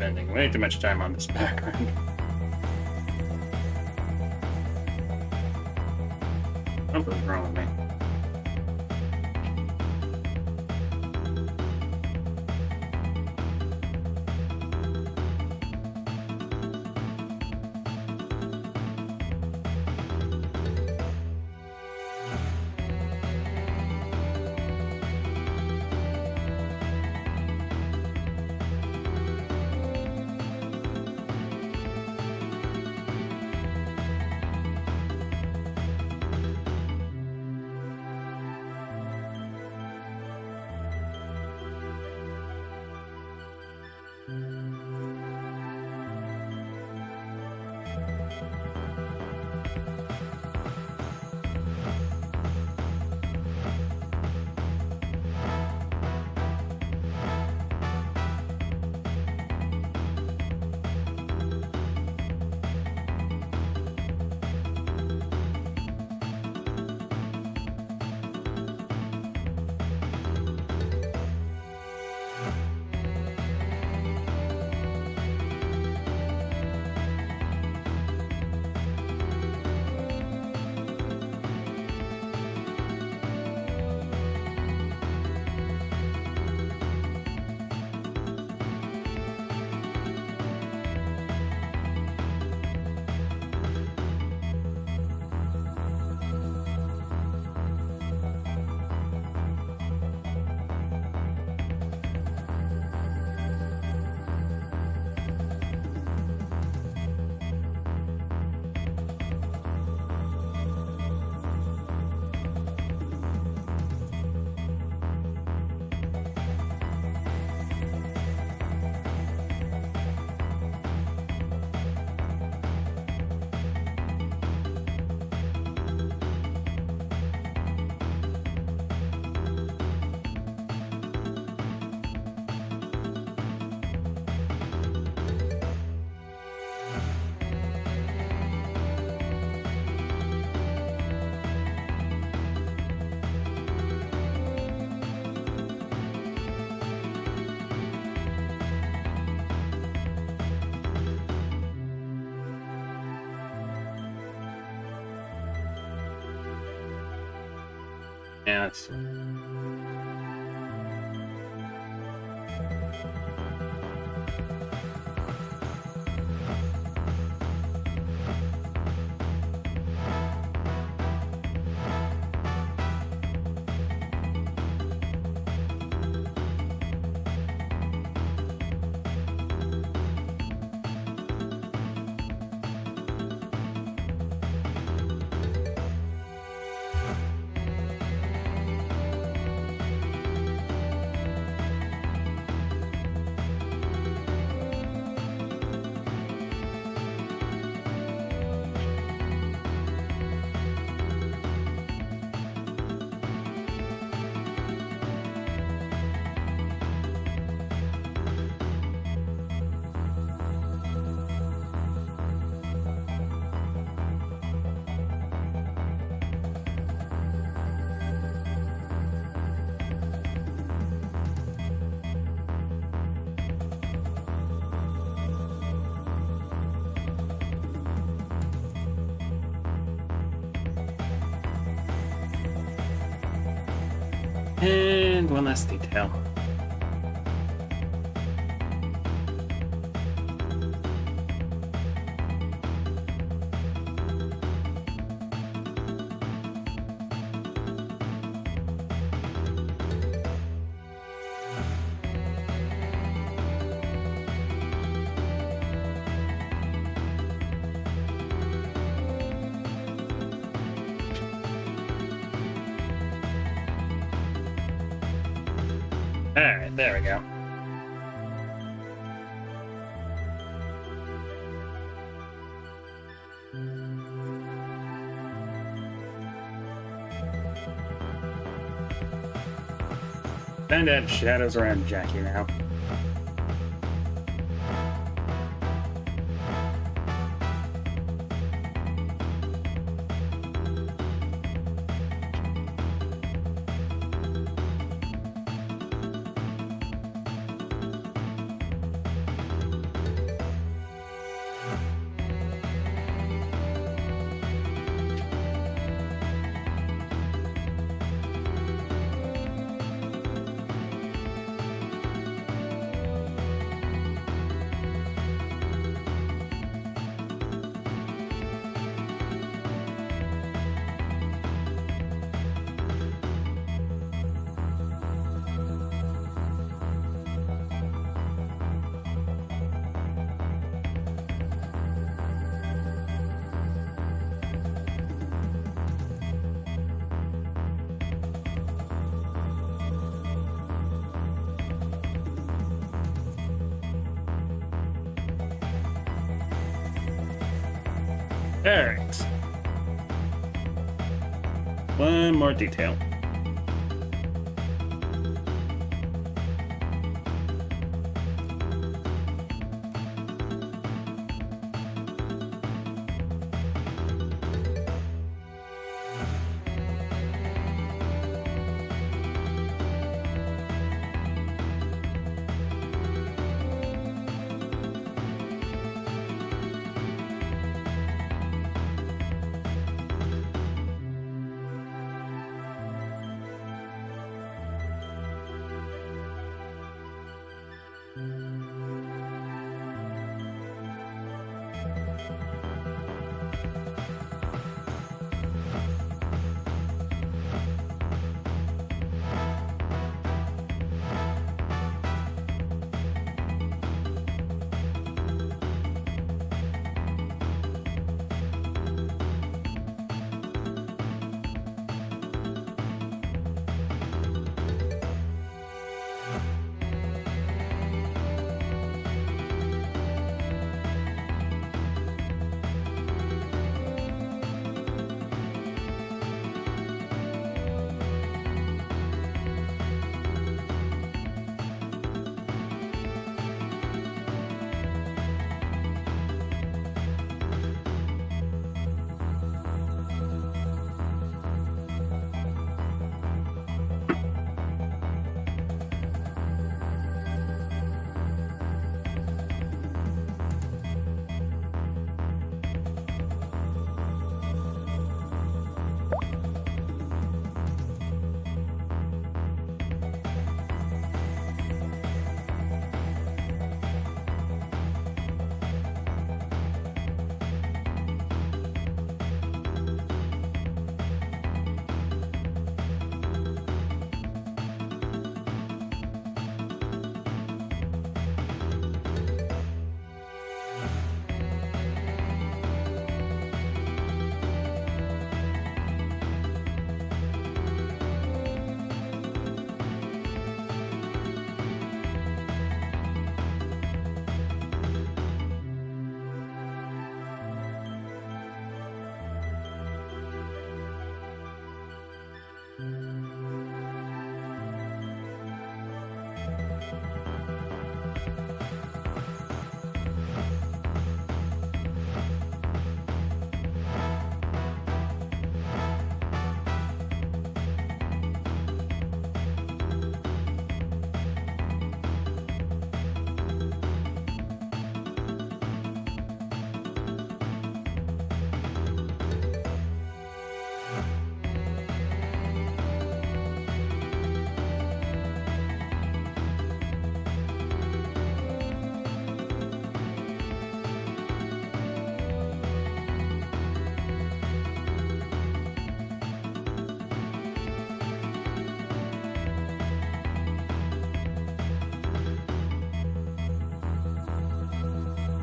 spending way too much time on this background. Something's wrong with me. Yeah, it's... And one last detail. Alright, there we go. Time to add shadows around Jackie now. Alright. One more detail.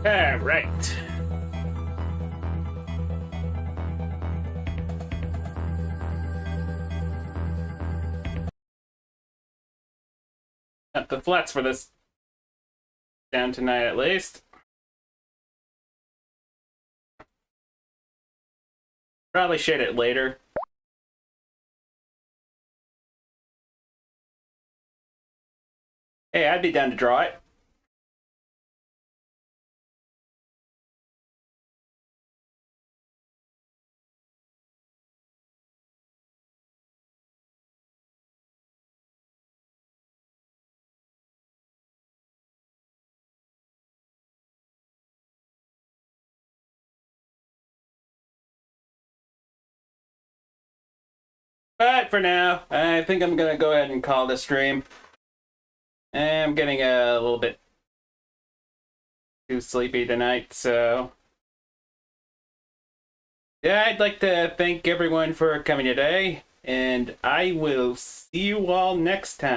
Alright. Got the flats for this down tonight at least. Probably shade it later. Hey, I'd be down to draw it. But for now, I think I'm gonna go ahead and call this stream. I'm getting a little bit too sleepy tonight, so yeah, I'd like to thank everyone for coming today, and I will see you all next time.